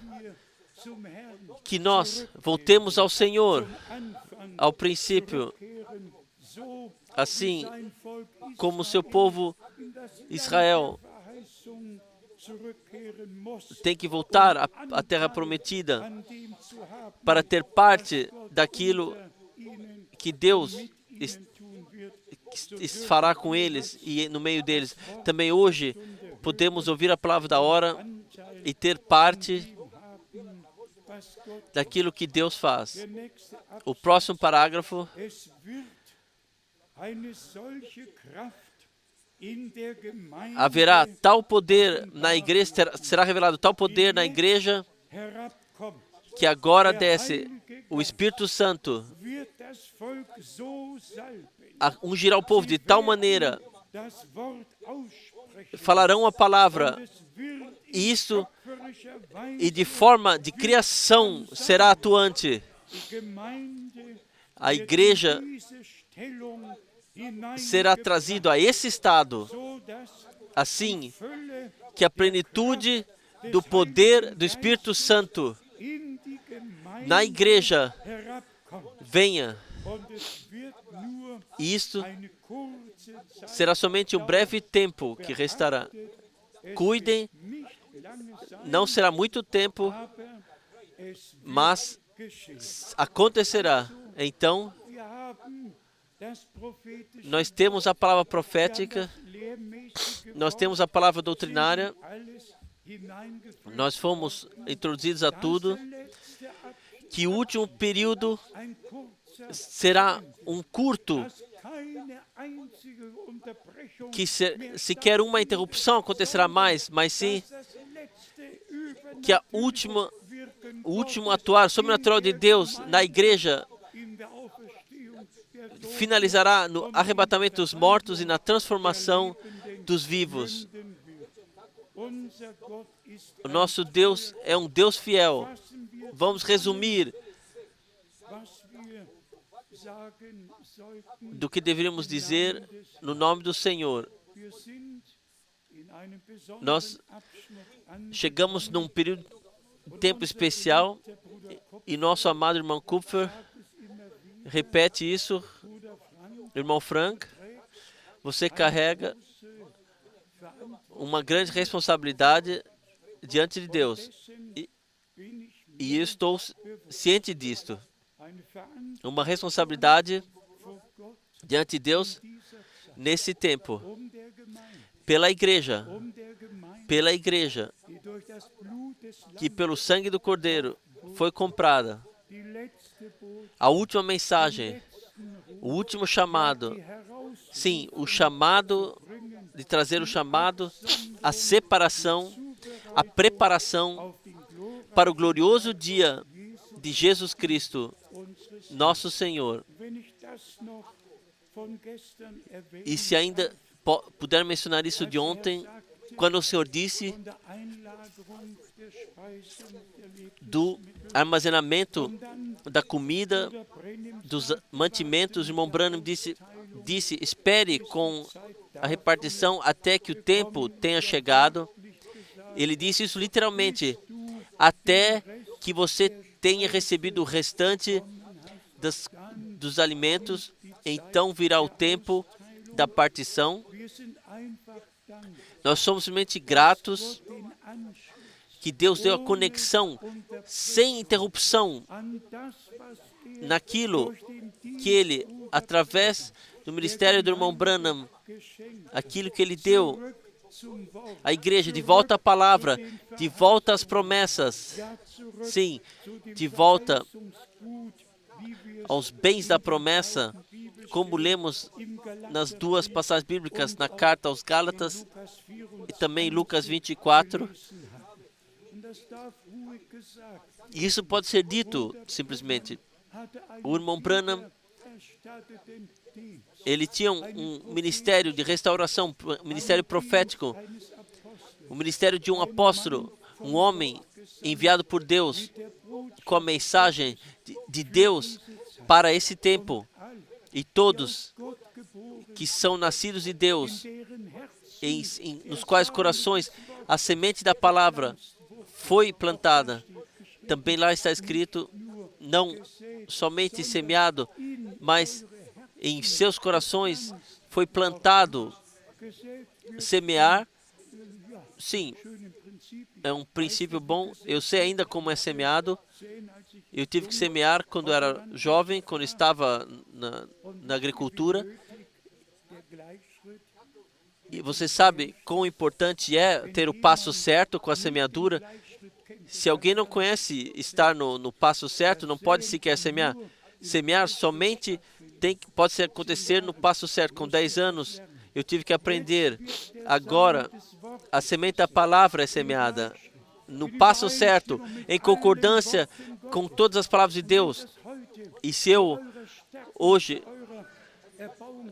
Que nós voltemos ao Senhor, ao princípio, assim como o seu povo Israel tem que voltar à terra prometida para ter parte daquilo que Deus fará com eles e no meio deles. Também hoje podemos ouvir a palavra da hora e ter parte daquilo que Deus faz. O próximo parágrafo: haverá tal poder na igreja, será revelado tal poder na igreja, que agora desce o Espírito Santo, ungirá o povo de tal maneira, falarão a palavra, e de forma de criação será atuante. A igreja será trazida a esse estado, assim que a plenitude do poder do Espírito Santo na igreja venha. E isto será somente um breve tempo que restará. Cuidem, não será muito tempo, mas acontecerá. Então, nós temos a palavra profética, nós temos a palavra doutrinária, nós fomos introduzidos a tudo, que o último período será um curto, que sequer uma interrupção acontecerá mais, mas sim que o último atuar sobrenatural de Deus na igreja finalizará no arrebatamento dos mortos e na transformação dos vivos. O nosso Deus é um Deus fiel. Vamos resumir do que deveríamos dizer no nome do Senhor. Nós chegamos num período, tempo especial, e nosso amado irmão Kupfer repete isso. Irmão Frank, você carrega uma grande responsabilidade diante de Deus. E eu estou ciente disto. Uma responsabilidade diante de Deus nesse tempo. Pela igreja, que pelo sangue do Cordeiro foi comprada. A última mensagem, o último chamado, sim, o chamado, de trazer o chamado, a separação, a preparação para o glorioso dia de Jesus Cristo, nosso Senhor. E se ainda puder mencionar isso de ontem, quando o Senhor disse do armazenamento da comida, dos mantimentos, o irmão Branham disse, espere com a repartição até que o tempo tenha chegado. Ele disse isso literalmente, até que você tenha recebido o restante dos alimentos, então virá o tempo da partição. Nós somos simplesmente gratos que Deus deu a conexão sem interrupção naquilo que Ele, através do ministério do irmão Branham, aquilo que Ele deu à igreja, de volta à palavra, de volta às promessas, sim, de volta aos bens da promessa, como lemos nas duas passagens bíblicas, na carta aos Gálatas e também Lucas 24. Isso pode ser dito simplesmente. O irmão Branham, ele tinha um ministério de restauração, um ministério profético, o ministério de um apóstolo, um homem enviado por Deus com a mensagem de Deus para esse tempo. E todos que são nascidos de Deus, nos quais corações a semente da palavra foi plantada. Também lá está escrito, não somente semeado, mas em seus corações foi plantado. Semear, sim, é um princípio bom. Eu sei ainda como é semeado. Eu tive que semear quando era jovem, quando estava na agricultura. E você sabe quão importante é ter o passo certo com a semeadura. Se alguém não conhece estar no passo certo, não pode sequer semear. Semear somente pode acontecer no passo certo. Com 10 anos, eu tive que aprender. Agora, a semente da palavra é semeada no passo certo, em concordância com todas as palavras de Deus. E se eu, hoje,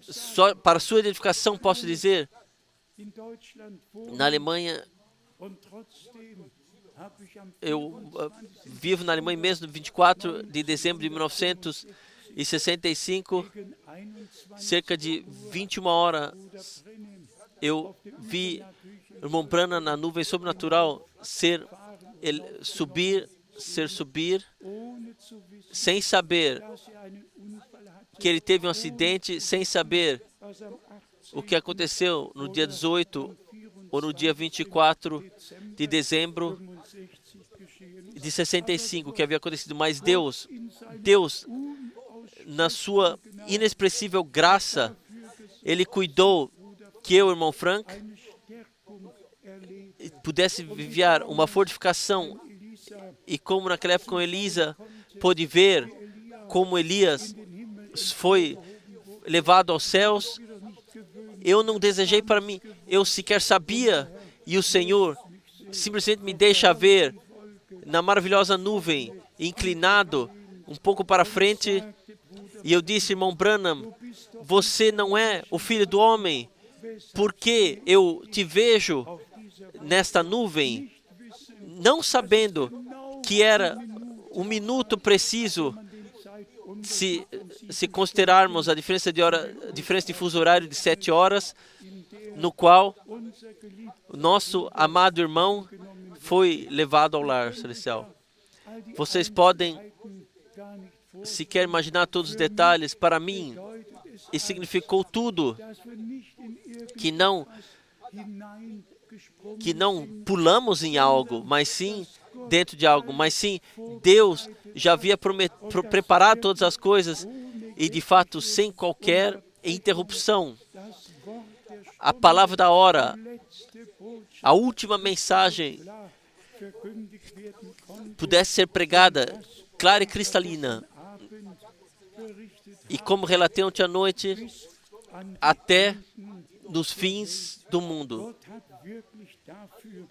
só para sua edificação, posso dizer, na Alemanha, eu vivo na Alemanha mesmo, 24 de dezembro de 1965, cerca de 21 horas, eu vi o irmão Branham na nuvem sobrenatural subir, sem saber que ele teve um acidente, sem saber o que aconteceu no dia 18 ou no dia 24 de dezembro de 65, que havia acontecido. Mas Deus, na sua inexpressível graça, Ele cuidou que eu, irmão Frank, pudesse viver uma fortificação. E como naquela época com Elisa, pôde ver como Elias foi levado aos céus. Eu não desejei para mim, eu sequer sabia, e o Senhor simplesmente me deixa ver na maravilhosa nuvem, inclinado um pouco para frente, e eu disse, irmão Branham, você não é o Filho do Homem, porque eu te vejo nesta nuvem, não sabendo que era um minuto preciso, se considerarmos a diferença de fuso horário de 7 horas, no qual o nosso amado irmão foi levado ao lar celestial. Vocês podem sequer imaginar todos os detalhes. Para mim, isso significou tudo, que não pulamos em algo, mas sim dentro de algo, mas sim Deus já havia preparado todas as coisas e de fato sem qualquer interrupção. A palavra da hora, a última mensagem pudesse ser pregada clara e cristalina. E como relatei ontem à noite, até nos fins do mundo.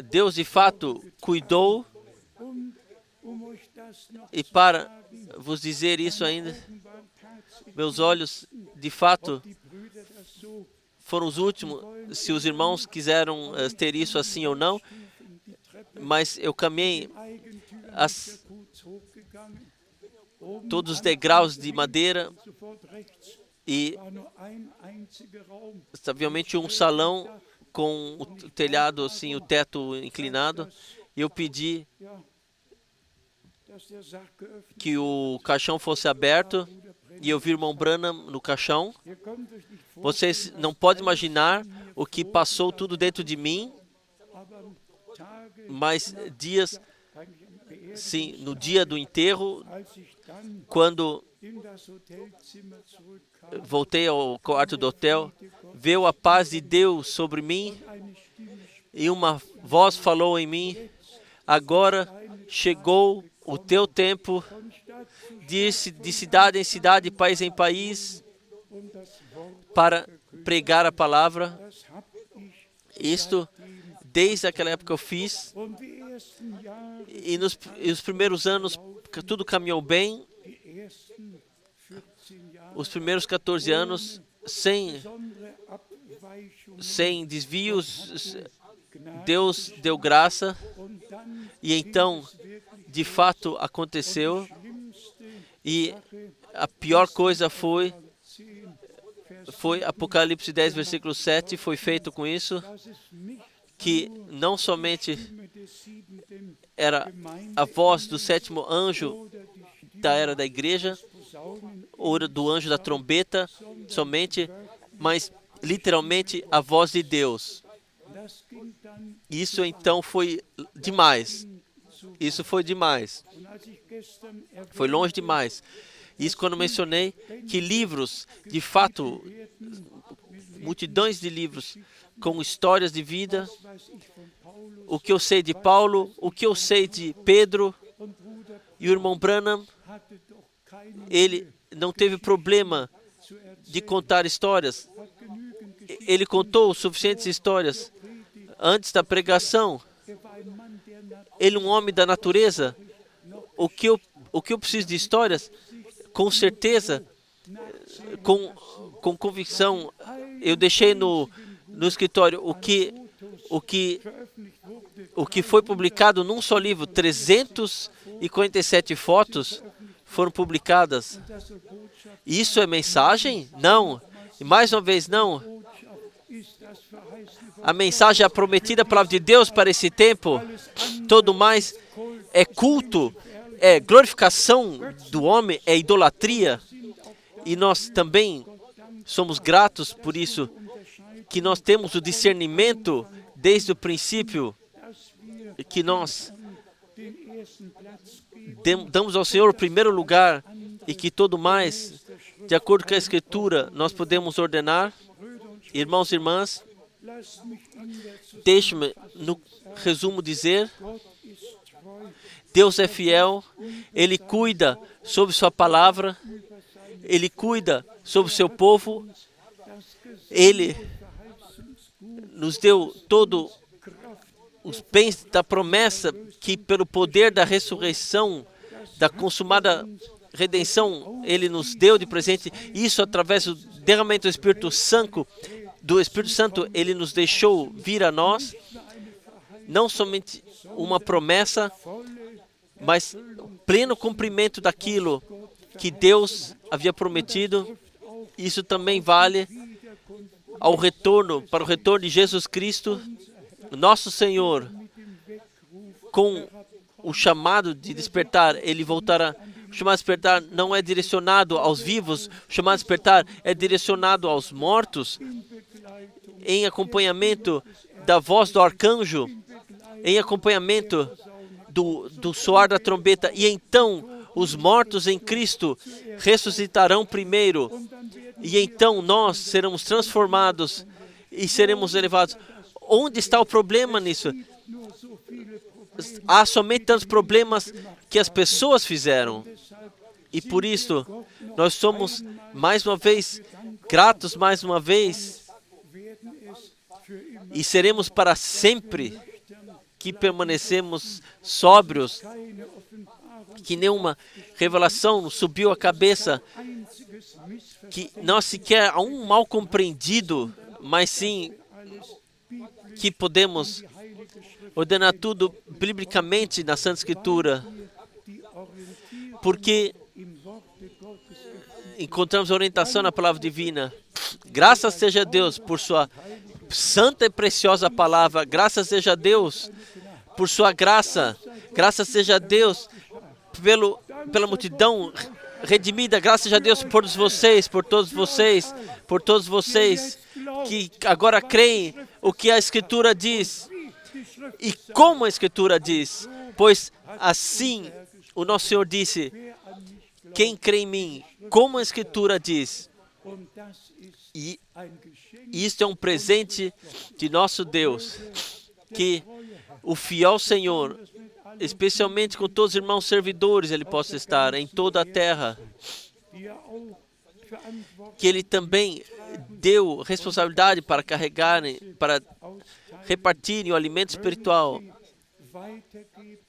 Deus de fato cuidou. E para vos dizer isso ainda, meus olhos de fato foram os últimos, se os irmãos quiseram ter isso assim ou não, mas eu caminhei todos os degraus de madeira e obviamente um salão com o telhado assim, o teto inclinado, e eu pedi que o caixão fosse aberto e eu vi o irmão Branham no caixão. Vocês não podem imaginar o que passou tudo dentro de mim, mas dias, sim, no dia do enterro, quando voltei ao quarto do hotel, veio a paz de Deus sobre mim e uma voz falou em mim: agora chegou o teu tempo de ir de cidade em cidade, país em país, para pregar a palavra. Isto, desde aquela época eu fiz, E nos primeiros anos, tudo caminhou bem. Os primeiros 14 anos, sem desvios, Deus deu graça. E então, de fato, aconteceu. E a pior coisa foi Apocalipse 10, versículo 7, foi feito com isso, que não somente era a voz do sétimo anjo da era da igreja, ou do anjo da trombeta somente, mas literalmente a voz de Deus. Isso então foi demais. Isso foi demais. Foi longe demais. Isso quando mencionei que livros, de fato, multidões de livros com histórias de vida, o que eu sei de Paulo, o que eu sei de Pedro e o irmão Branham, ele não teve problema de contar histórias. Ele contou suficientes histórias antes da pregação. Ele é um homem da natureza. O que eu preciso de histórias? Com certeza, com convicção, eu deixei no escritório o que foi publicado num só livro. 347 fotos foram publicadas. Isso é mensagem? Não. E mais uma vez, não. A mensagem é a prometida palavra de Deus para esse tempo. Todo mais é culto, é glorificação do homem, é idolatria. E nós também somos gratos por isso, que nós temos o discernimento desde o princípio, que nós damos ao Senhor o primeiro lugar e que todo mais, de acordo com a Escritura, nós podemos ordenar. Irmãos e irmãs, deixe-me no resumo dizer, Deus é fiel, Ele cuida sobre sua palavra, Ele cuida sobre o seu povo, Ele nos deu todos os bens da promessa que pelo poder da ressurreição, da consumada redenção, Ele nos deu de presente. Isso através do derramamento do Espírito Santo, Ele nos deixou vir a nós, não somente uma promessa, mas pleno cumprimento daquilo que Deus havia prometido. Isso também vale para o retorno de Jesus Cristo, nosso Senhor, com o chamado de despertar. Ele voltará. O chamado de despertar não é direcionado aos vivos, o chamado de despertar é direcionado aos mortos, em acompanhamento da voz do arcanjo, em acompanhamento do soar da trombeta. E então os mortos em Cristo ressuscitarão primeiro. E então nós seremos transformados e seremos elevados. Onde está o problema nisso? Há somente tantos problemas que as pessoas fizeram. E por isso, nós somos, mais uma vez, gratos mais uma vez. E seremos para sempre que permanecemos sóbrios, que nenhuma revelação subiu à cabeça, que não sequer há um mal compreendido, mas sim que podemos ordenar tudo biblicamente na Santa Escritura, porque encontramos orientação na palavra divina. Graças seja a Deus por sua santa e preciosa palavra. Graças seja a Deus por sua graça. Graças seja a Deus pela multidão redimida. Graças seja a Deus por todos vocês que agora creem o que a Escritura diz e como a Escritura diz. Pois assim o nosso Senhor disse: quem crê em mim, como a Escritura diz. E isto é um presente de nosso Deus, que o fiel Senhor, especialmente com todos os irmãos servidores, Ele possa estar em toda a terra, que Ele também deu responsabilidade para carregarem, para repartirem o alimento espiritual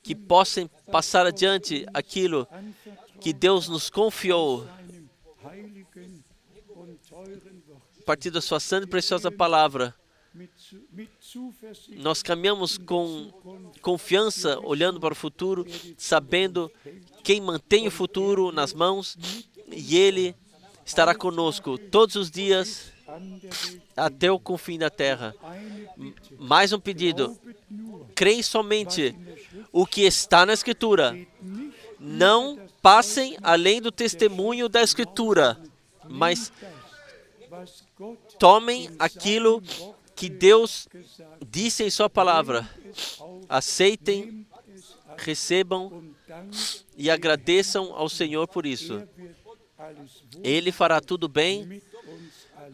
que possam passar adiante aquilo que Deus nos confiou a partir da sua santa e preciosa palavra. Nós caminhamos com confiança, olhando para o futuro, sabendo quem mantém o futuro nas mãos, e Ele estará conosco todos os dias até o confim da terra. Mais um pedido: creem somente o que está na Escritura. Não passem além do testemunho da Escritura, mas tomem aquilo que Deus disse em sua palavra. Aceitem, recebam e agradeçam ao Senhor por isso. Ele fará tudo bem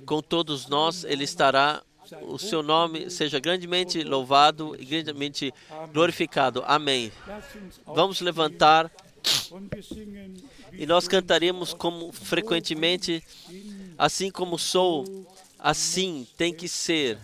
com todos nós. Ele estará. O seu nome seja grandemente louvado e grandemente glorificado. Amém. Vamos levantar e nós cantaremos como frequentemente: assim como sou, assim tem que ser.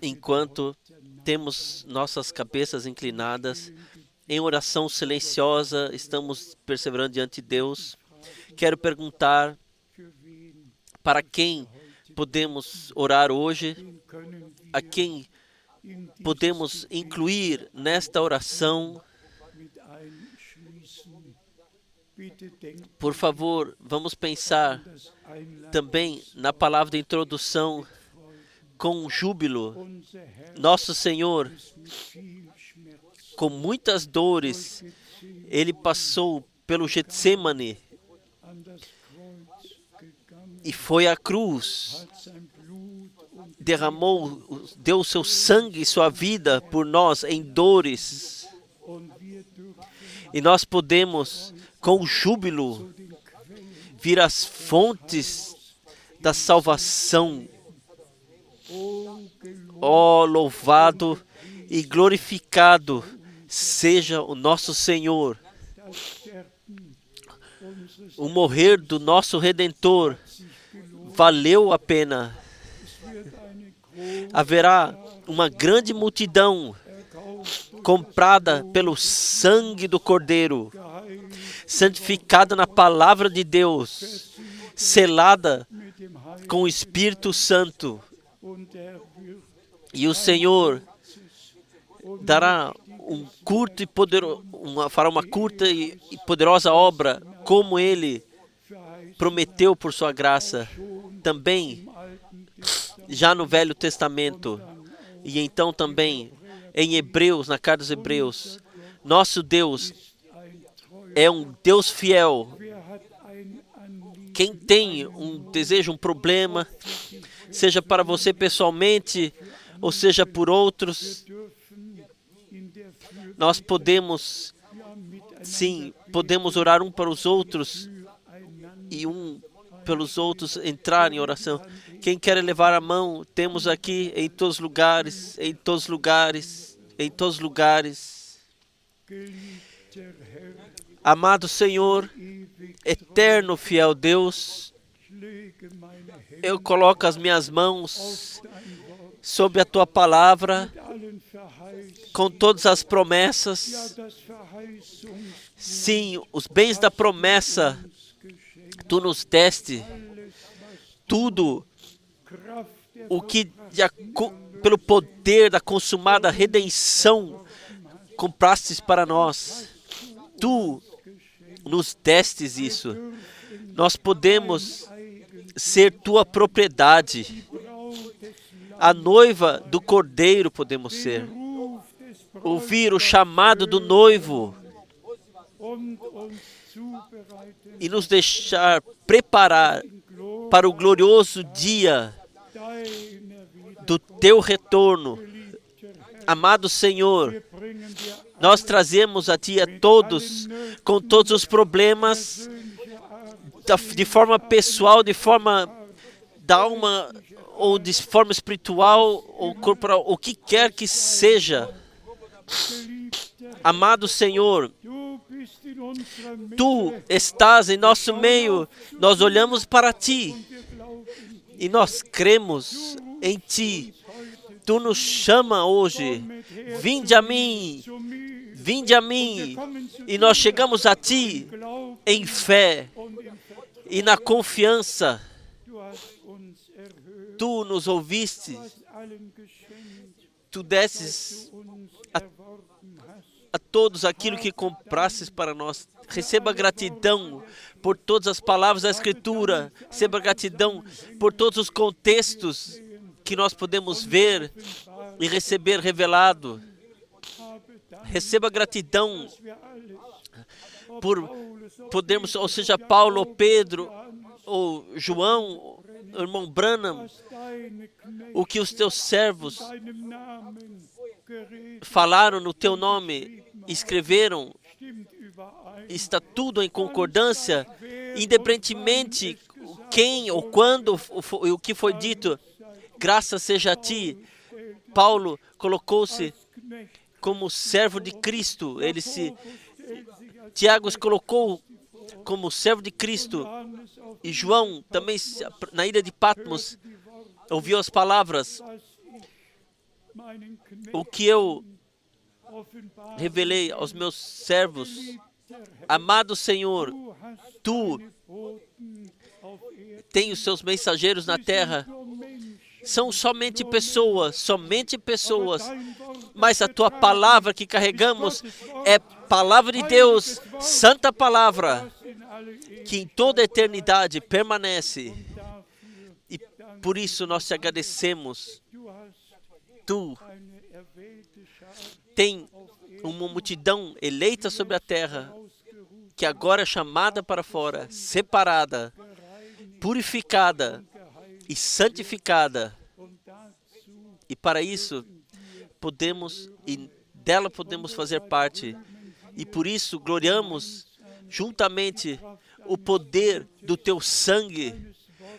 Enquanto temos nossas cabeças inclinadas, em oração silenciosa, estamos perseverando diante de Deus. Quero perguntar para quem podemos orar hoje, a quem podemos incluir nesta oração. Por favor, vamos pensar também na palavra de introdução com júbilo. Nosso Senhor, com muitas dores, Ele passou pelo Getsemane e foi à cruz, derramou, deu seu sangue e sua vida por nós em dores. E nós podemos, com júbilo, vir às fontes da salvação. Oh, louvado e glorificado seja o nosso Senhor. O morrer do nosso Redentor valeu a pena. Haverá uma grande multidão comprada pelo sangue do Cordeiro, santificada na palavra de Deus, selada com o Espírito Santo. E o Senhor dará fará uma curta e poderosa obra, como Ele prometeu por sua graça, também já no Velho Testamento, e então também em Hebreus, na carta dos Hebreus. Nosso Deus é um Deus fiel. Quem tem um desejo, um problema, seja para você pessoalmente, ou seja por outros, nós podemos, sim, podemos orar um para os outros e um pelos outros entrar em oração. Quem quer levar a mão, temos aqui em todos os lugares, em todos os lugares, em todos os lugares. Amado Senhor, eterno, fiel Deus, eu coloco as minhas mãos sobre a Tua palavra, com todas as promessas. Sim, os bens da promessa, Tu nos deste. Tudo o que, pelo poder da consumada redenção, comprastes para nós. Tu nos destes isso. Nós podemos ser Tua propriedade. A noiva do Cordeiro podemos ser. Ouvir o chamado do noivo e nos deixar preparar para o glorioso dia do teu retorno. Amado Senhor, nós trazemos a Ti a todos, com todos os problemas, de forma pessoal, de forma da alma, ou de forma espiritual, ou corporal, o que quer que seja. Amado Senhor, Tu estás em nosso meio, nós olhamos para Ti e nós cremos em Ti. Tu nos chama hoje, vinde a mim, e nós chegamos a Ti em fé e na confiança. Tu nos ouviste, Tu desses a todos aquilo que comprasses para nós. Receba gratidão por todas as palavras da Escritura, receba gratidão por todos os contextos que nós podemos ver e receber revelado. Receba gratidão por podermos, ou seja, Paulo, ou Pedro, ou João, o irmão Branham, o que os teus servos falaram no teu nome, escreveram, está tudo em concordância, independentemente quem ou quando o que foi dito. Graças seja a Ti. Paulo colocou-se como servo de Cristo. Tiago se colocou como servo de Cristo. E João também, na ilha de Patmos, ouviu as palavras. O que eu revelei aos meus servos. Amado Senhor, Tu tem os seus mensageiros na terra. São somente pessoas, mas a Tua palavra que carregamos é palavra de Deus, santa palavra, que em toda a eternidade permanece. E por isso nós Te agradecemos. Tu tem uma multidão eleita sobre a terra, que agora é chamada para fora, separada, purificada e santificada. E para isso, dela podemos fazer parte. E por isso, gloriamos juntamente o poder do Teu sangue,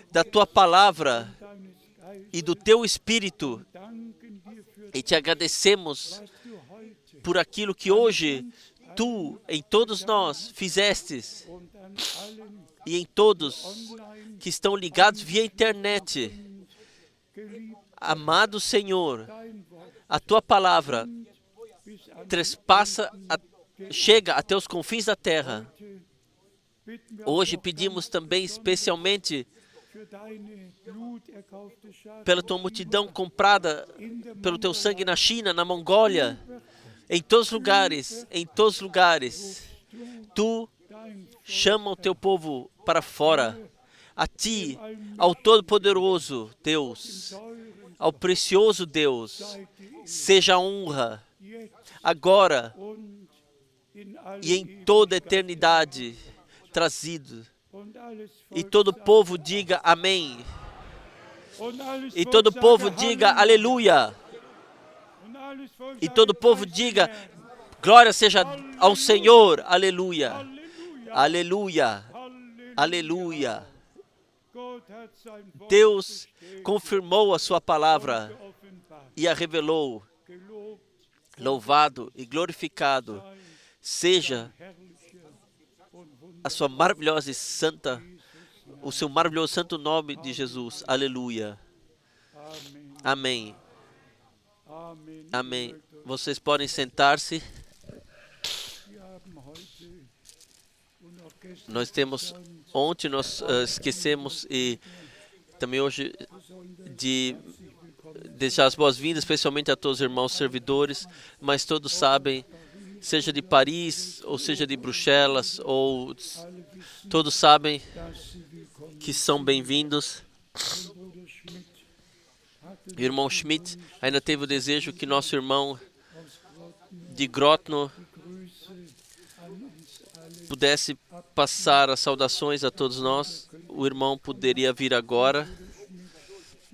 da Tua palavra e do Teu Espírito. E Te agradecemos por aquilo que hoje Tu, em todos nós, fizestes. E em todos que estão ligados via internet. Amado Senhor, a Tua palavra chega até os confins da terra. Hoje pedimos também especialmente pela Tua multidão comprada pelo Teu sangue na China, na Mongólia, em todos os lugares, Tu chama o Teu povo para fora. A Ti, ao Todo-Poderoso Deus, ao precioso Deus, seja a honra, agora e em toda a eternidade, trazido. E todo o povo diga amém. E todo o povo diga aleluia. E todo o povo diga glória seja ao Senhor, aleluia. Aleluia. Aleluia. Deus confirmou a Sua palavra e a revelou. Louvado e glorificado seja a Sua maravilhosa e santa, o Seu maravilhoso santo nome de Jesus. Aleluia. Amém. Amém. Vocês podem sentar-se. Ontem nós esquecemos e também hoje de deixar as boas-vindas, especialmente a todos os irmãos servidores, mas todos sabem, seja de Paris, ou seja de Bruxelas, ou todos sabem que são bem-vindos. O irmão Schmidt ainda teve o desejo que nosso irmão de Grotno pudesse passar as saudações a todos nós. O irmão poderia vir agora.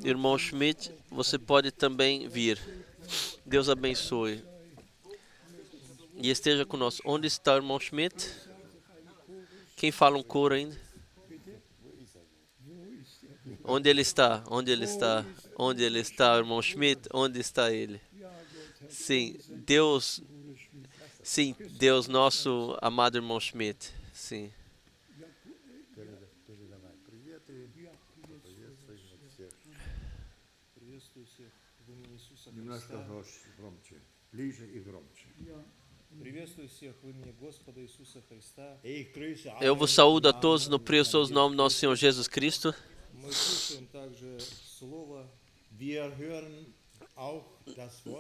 Irmão Schmidt, você pode também vir. Deus abençoe. E esteja conosco. Onde está o irmão Schmidt? Quem fala um coro ainda? Onde ele está? Onde ele está? Onde ele está, o irmão Schmidt? Onde está ele? Sim, Deus, nosso amado irmão Schmidt. Sim. Eu vos saúdo a todos no precioso nome do nosso Senhor Jesus Cristo.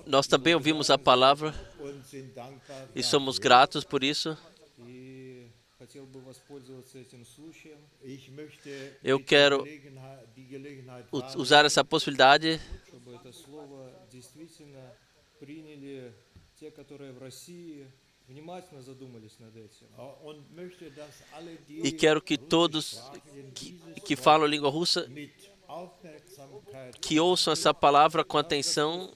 Nós também ouvimos a palavra e somos gratos por isso. Eu quero usar essa possibilidade e quero que todos que falam língua russa que ouçam essa palavra com atenção.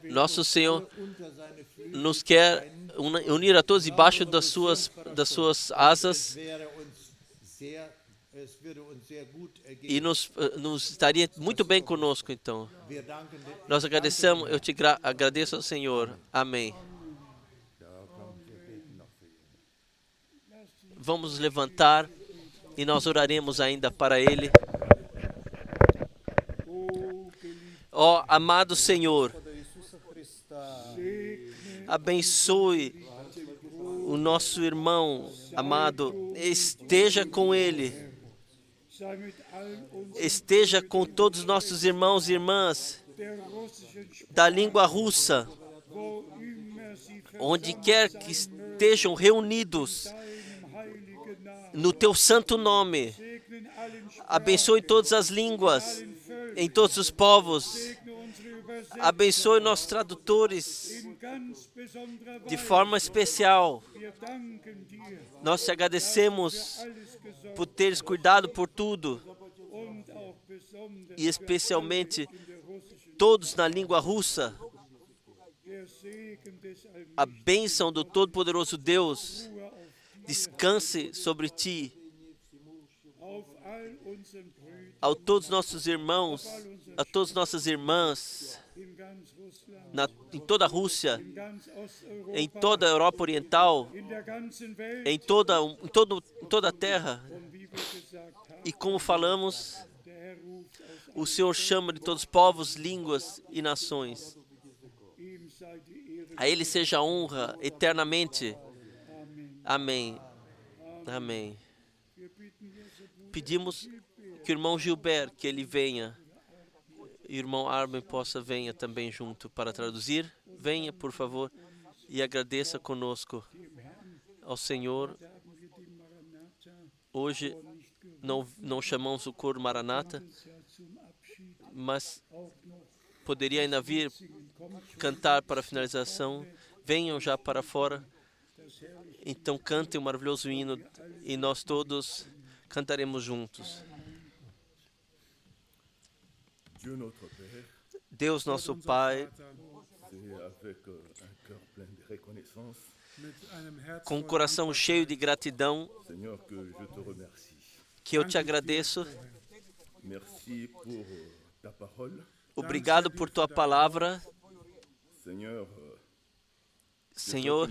Nosso Senhor nos quer unir a todos debaixo das suas asas e nos estaria muito bem conosco, então. Nós agradecemos, eu te agradeço ao Senhor. Amém. Vamos levantar e nós oraremos ainda para Ele. Ó amado Senhor, abençoe o nosso irmão amado, esteja com ele, esteja com todos os nossos irmãos e irmãs da língua russa, onde quer que estejam reunidos no teu santo nome. Abençoe todas as línguas, em todos os povos. Abençoe nossos tradutores de forma especial. Nós te agradecemos por teres cuidado por tudo e especialmente todos na língua russa. A bênção do Todo-Poderoso Deus descanse sobre ti, a todos nossos irmãos, a todas nossas irmãs, em toda a Rússia, em toda a Europa Oriental, em toda a terra. E como falamos, o Senhor chama de todos os povos, línguas e nações. A Ele seja a honra eternamente. Amém. Amém. Pedimos que o irmão Gilbert, que ele venha, e o irmão Armin venha também junto para traduzir. Venha, por favor, e agradeça conosco ao Senhor. Hoje não chamamos o coro Maranata, mas poderia ainda vir cantar para a finalização. Venham já para fora. Então cantem um maravilhoso hino e nós todos cantaremos juntos. Deus nosso Pai, com o coração cheio de gratidão, que eu te agradeço. Obrigado por tua palavra, Senhor.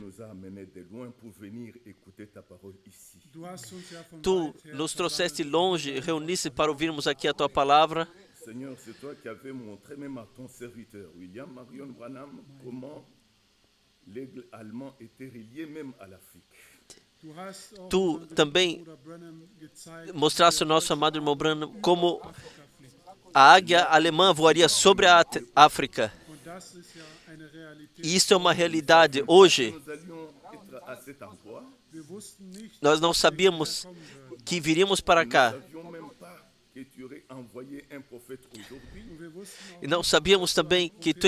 Tu nos trouxeste longe e reuniste para ouvirmos aqui a tua palavra. Seigneur, c'est toi qui avais montré même à ton serviteur, William Marion Branham, comment l'aigle allemand était relié même à l'Afrique. Tu também mostraste ao nosso amado irmão Branham como a águia alemã voaria sobre a África. E isso é uma realidade hoje. Nós não sabíamos que viríamos para cá. E não sabíamos também que tu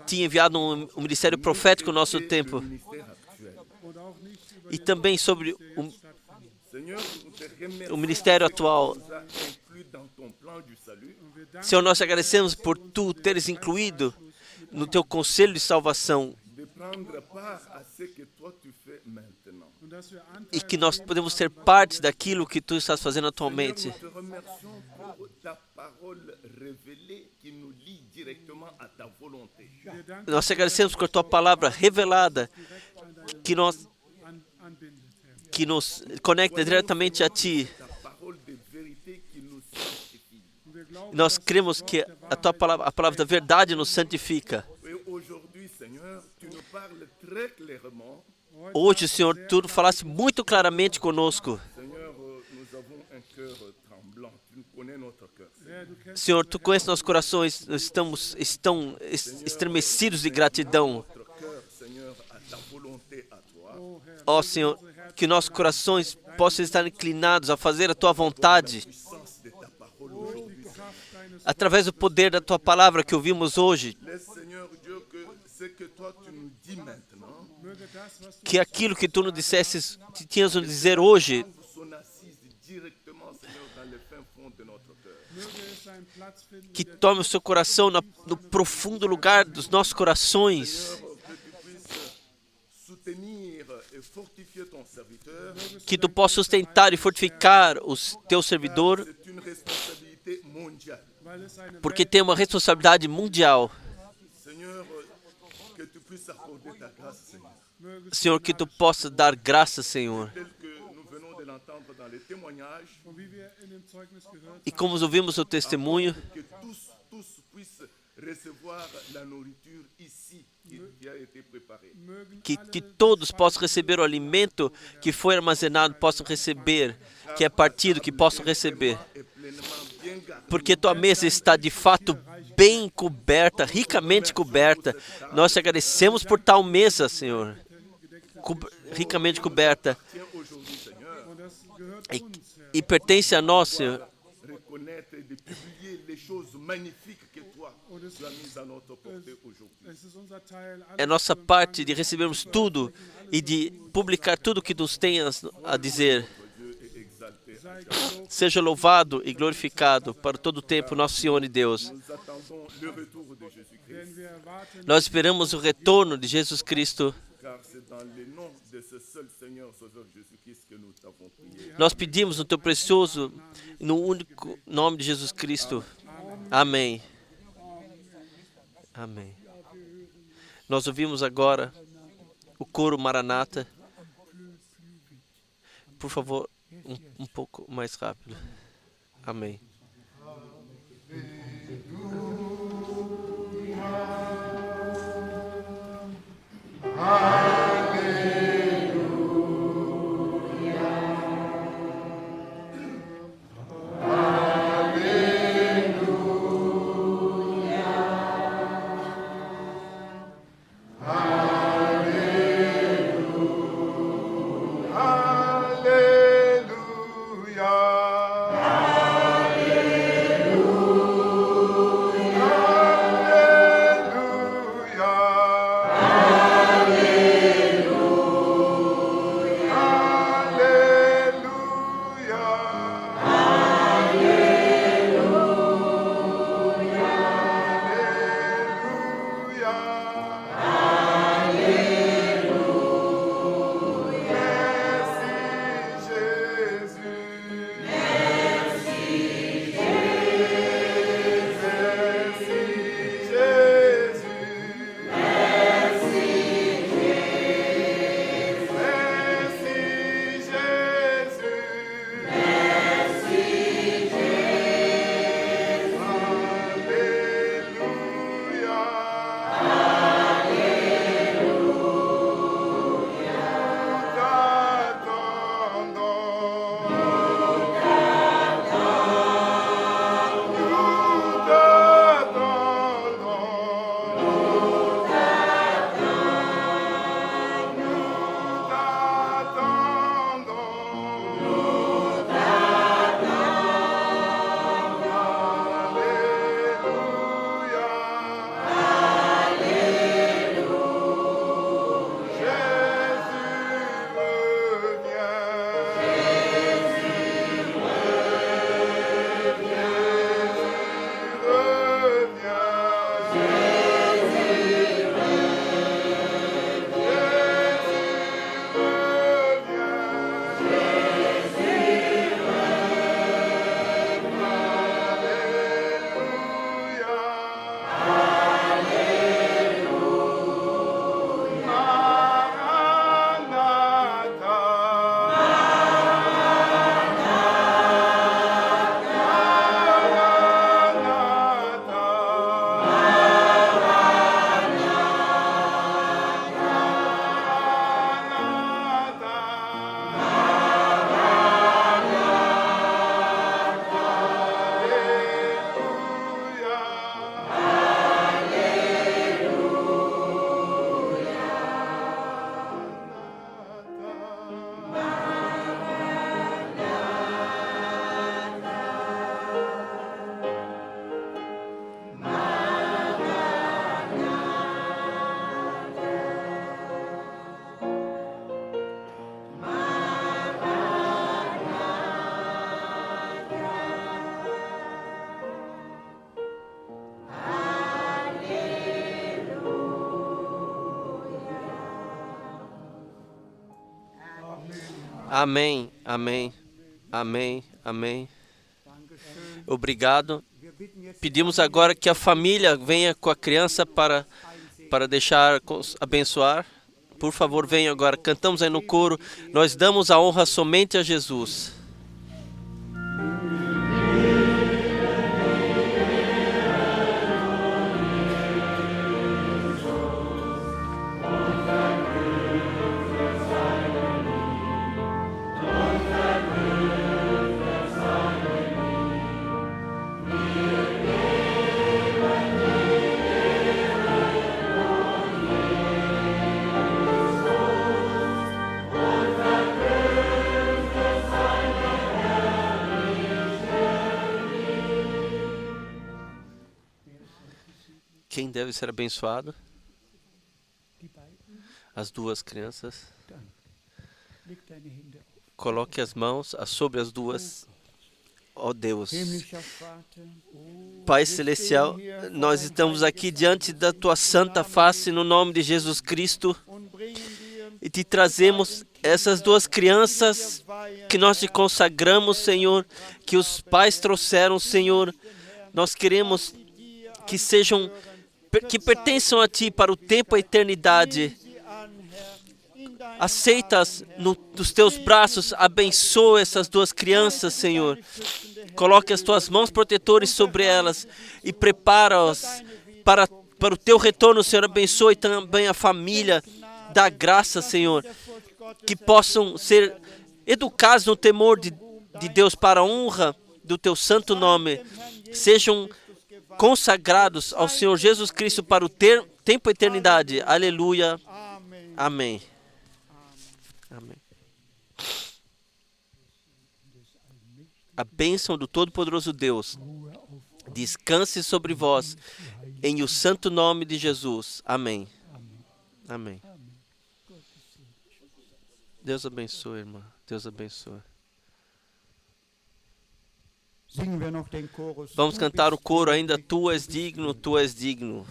tinha enviado um ministério profético no nosso tempo. e também sobre Seigneur, nous te remercions o ministério atual. de nous avoir inclus dans ton plan du salut. Senhor, nós agradecemos por Tu teres incluído no Teu conselho de salvação De prendre part à ce que toi tu fais maintenant. e que nós podemos ser parte daquilo que Tu estás fazendo atualmente. Nous te remercions pour ta parole révélée qui nous lie directement à ta volonté. Nós te agradecemos por Tua palavra revelada que nos conecta diretamente a Ti. Ta parole de vérité qui nous sanctifie. Nós cremos que a Tua palavra, a palavra da verdade nos santifica. Et aujourd'hui, Seigneur, tu nous parles très clairement. Hoje, Senhor, Tu falaste muito claramente conosco. Seigneur, nous avons un cœur tremblant. Tu connais notre cœur. Seigneur. Senhor, Tu conheces nossos corações, nós estão estremecidos de gratidão. Notre cœur, Seigneur, à ta volonté, à toi. Ó Senhor, que nossos corações possam estar inclinados a fazer a Tua vontade, Puissance de ta parole aujourd'hui. através do poder da Tua palavra que ouvimos hoje, Laisse, Seigneur Dieu, que ce que toi tu nous dis maintenant, que aquilo que Tu nos dissesses, que tinhas nos dizer hoje, son assise directement, Seigneur, dans le fin fond de notre cœur. que tome o seu coração no profundo lugar dos nossos corações, Seigneur, que tu puisses soutenir et fortifier ton serviteur. que Tu possa sustentar e fortificar o Teu servidor, C'est une responsabilité mondiale. porque tem uma responsabilidade mundial. Seigneur, que tu puisses accorder ta grâce, Seigneur. Senhor, que Tu possa dar graça, Senhor. Tel que nous venons de l'entendre dans les témoignages, E como ouvimos o testemunho, que tous puissent recevoir la nourriture ici qui a été préparée. que todos possam receber o alimento que foi armazenado, possam receber, que é partido, que possam receber. Et pleinement bien gardée. Porque Tua mesa está de fato bem coberta, ricamente coberta. Nós te agradecemos por tal mesa, Senhor, ricamente coberta. Tiens aujourd'hui, Seigneur, E pertence a nós, Senhor, reconnaître et de publier les choses magnifiques que toi tu as mises à notre portée aujourd'hui. é nossa parte de recebermos tudo e de publicar tudo que nos tenhas a dizer. Dieu est exalté. Seja louvado e glorificado para todo o tempo, nosso Senhor e Deus. Nous attendons le retour de Jésus-Christ, Nós esperamos o retorno de Jesus Cristo. car c'est dans le nom de ce seul Seigneur Sauveur Jésus-Christ que nous t'avons prié. Nós pedimos no Teu precioso e no único nome de Jesus Cristo. Amém. Amém. Nós ouvimos agora o coro Maranata. Por favor, um pouco mais rápido. Amém. Amém, amém, amém, amém. Obrigado. Pedimos agora que a família venha com a criança para deixar abençoar. Por favor, venha agora. Cantamos aí no coro. Nós damos a honra somente a Jesus. Quem deve ser abençoado? As duas crianças. Coloque as mãos sobre as duas. Ó Deus. Pai Celestial, nós estamos aqui diante da Tua santa face no nome de Jesus Cristo e te trazemos essas duas crianças que nós te consagramos, Senhor, que os pais trouxeram, Senhor. Nós queremos que pertençam a Ti para o tempo e a eternidade. Aceita-as nos Teus braços, abençoa essas duas crianças, Senhor. Coloque as Tuas mãos protetoras sobre elas e prepara-as para o Teu retorno, Senhor. Abençoe também a família, dá graça, Senhor, que possam ser educados no temor de Deus para a honra do Teu santo nome. Sejam consagrados ao Senhor Jesus Cristo para o tempo e eternidade. Aleluia. Amém. Amém. A bênção do Todo-Poderoso Deus descanse sobre vós, em o santo nome de Jesus. Amém. Amém. Deus abençoe, irmã. Deus abençoe. Vamos cantar o coro ainda. Tu és digno, Tu és digno.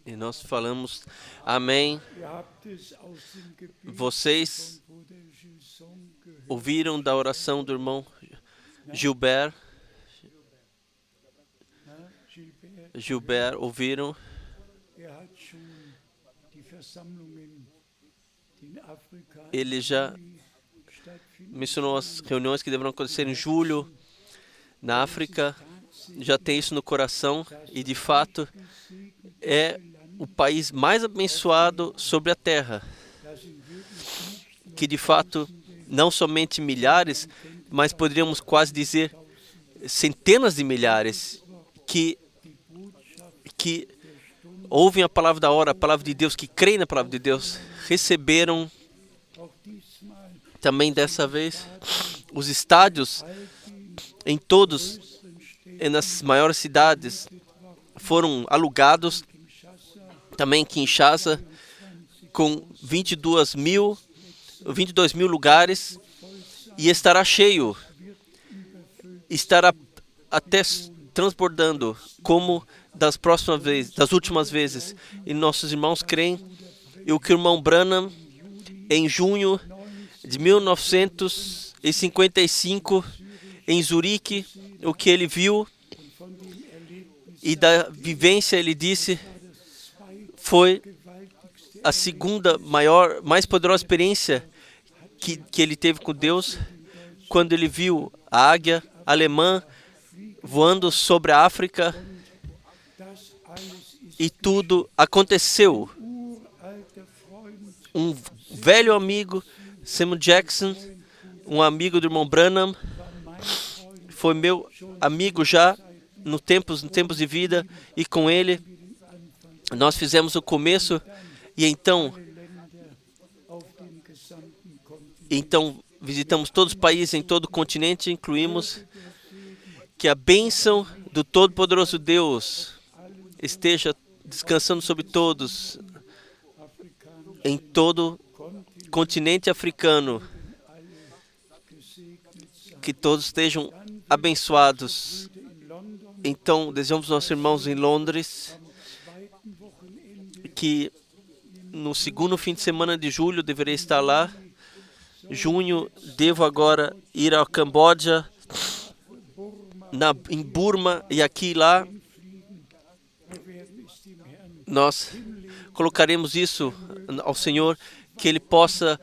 E nós falamos amém. Vocês ouviram da oração do irmão Gilbert, ouviram? Ele já mencionou as reuniões que deverão acontecer em julho na África. Já tem isso no coração e, de fato, é o país mais abençoado sobre a terra. Que, de fato, não somente milhares, mas poderíamos quase dizer centenas de milhares que ouvem a palavra da hora, a palavra de Deus, que creem na palavra de Deus, receberam também dessa vez os estádios em todos, nas maiores cidades, foram alugados, também em Kinshasa, com 22 mil lugares, e estará cheio, estará até transbordando, como das últimas vezes. E nossos irmãos creem, e o que o irmão Branham, em junho de 1955, em Zurique, o que ele viu e da vivência, ele disse, foi a segunda mais poderosa experiência que ele teve com Deus, quando ele viu a águia alemã voando sobre a África, e tudo aconteceu. Um velho amigo, Samuel Jackson, um amigo do irmão Branham, foi meu amigo já no tempos de vida, e com ele nós fizemos o começo, e então visitamos todos os países em todo o continente, incluímos. Que a bênção do Todo-Poderoso Deus esteja descansando sobre todos em todo o continente africano. Que todos estejam abençoados. Então, desejamos aos nossos irmãos em Londres que no segundo fim de semana de julho deverei estar lá. Junho, devo agora ir ao Camboja, em Burma, e aqui e lá. Nós colocaremos isso ao Senhor, que Ele possa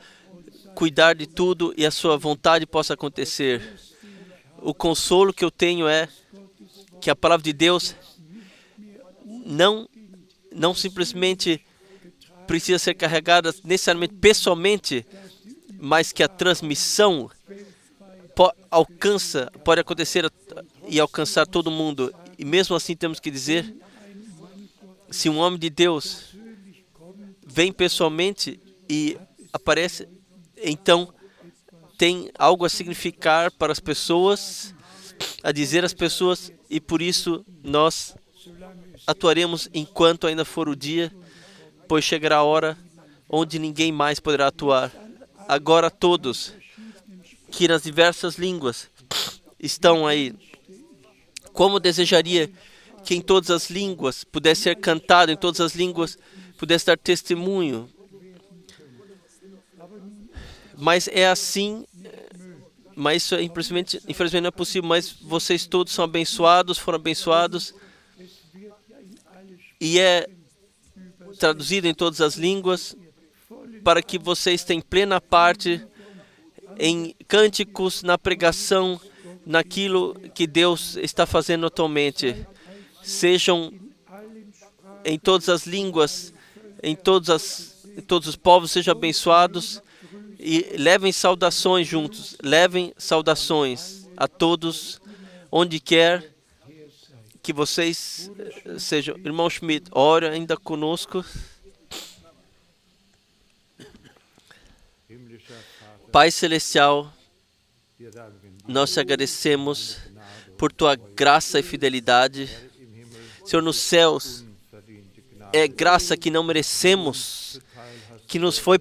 cuidar de tudo e a sua vontade possa acontecer. O consolo que eu tenho é que a palavra de Deus não simplesmente precisa ser carregada necessariamente pessoalmente, mas que a transmissão pode acontecer e alcançar todo mundo. E mesmo assim temos que dizer, se um homem de Deus vem pessoalmente e aparece, então tem algo a significar para as pessoas, a dizer às pessoas, e por isso nós atuaremos enquanto ainda for o dia, pois chegará a hora onde ninguém mais poderá atuar. Agora todos que nas diversas línguas estão aí, como desejaria que em todas as línguas pudesse ser cantado, em todas as línguas pudesse dar testemunho. Mas é assim, mas isso infelizmente não é possível, mas vocês todos são abençoados, foram abençoados, e é traduzido em todas as línguas, para que vocês tenham plena parte em cânticos, na pregação, naquilo que Deus está fazendo atualmente. Sejam em todas as línguas, em todos os povos, sejam abençoados, e levem saudações juntos, levem saudações a todos, onde quer que vocês sejam. Irmão Schmidt, ora ainda conosco. Pai Celestial, nós te agradecemos por tua graça e fidelidade. Senhor, nos céus, é graça que não merecemos, que nos foi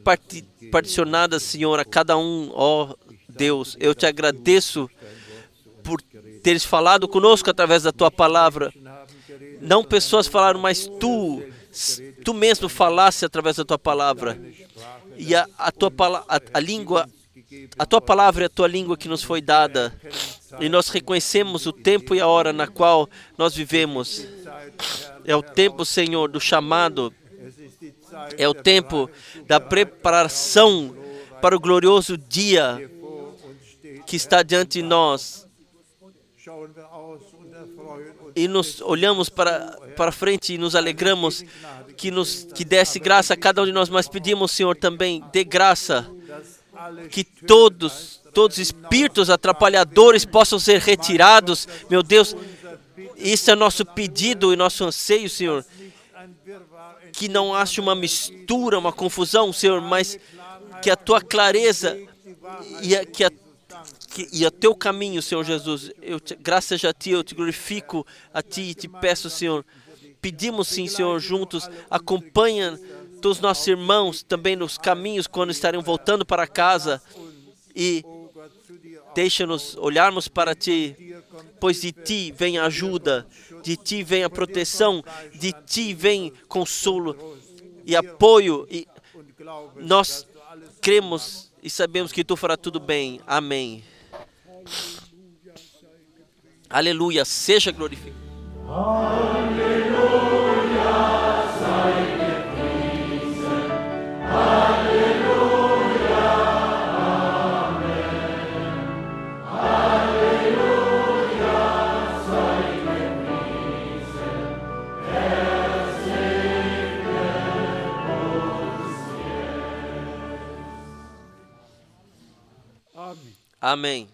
particionada, Senhor, a cada um. Ó Deus, eu te agradeço por teres falado conosco através da tua palavra. Não pessoas falaram, mas tu mesmo falaste através da tua palavra. E a tua palavra é a tua língua que nos foi dada. E nós reconhecemos o tempo e a hora na qual nós vivemos. É o tempo, Senhor, do chamado. É o tempo da preparação para o glorioso dia que está diante de nós. E nos olhamos para frente e nos alegramos que desse graça a cada um de nós, mas pedimos, Senhor, também dê graça que todos os espíritos atrapalhadores possam ser retirados. Meu Deus, isso é nosso pedido e nosso anseio, Senhor, que não haja uma mistura, uma confusão, Senhor, mas que a tua clareza e o teu caminho, Senhor Jesus, graças seja a ti, eu te glorifico a ti e te peço, Senhor. Pedimos sim, Senhor, juntos, acompanha todos os nossos irmãos também nos caminhos quando estarem voltando para casa, e deixa-nos olharmos para ti, pois de ti vem a ajuda, de ti vem a proteção, de ti vem consolo e apoio, e nós cremos e sabemos que tu fará tudo bem. Amém. Aleluia, seja glorificado. Aleluia, sei gepriesen, Amém.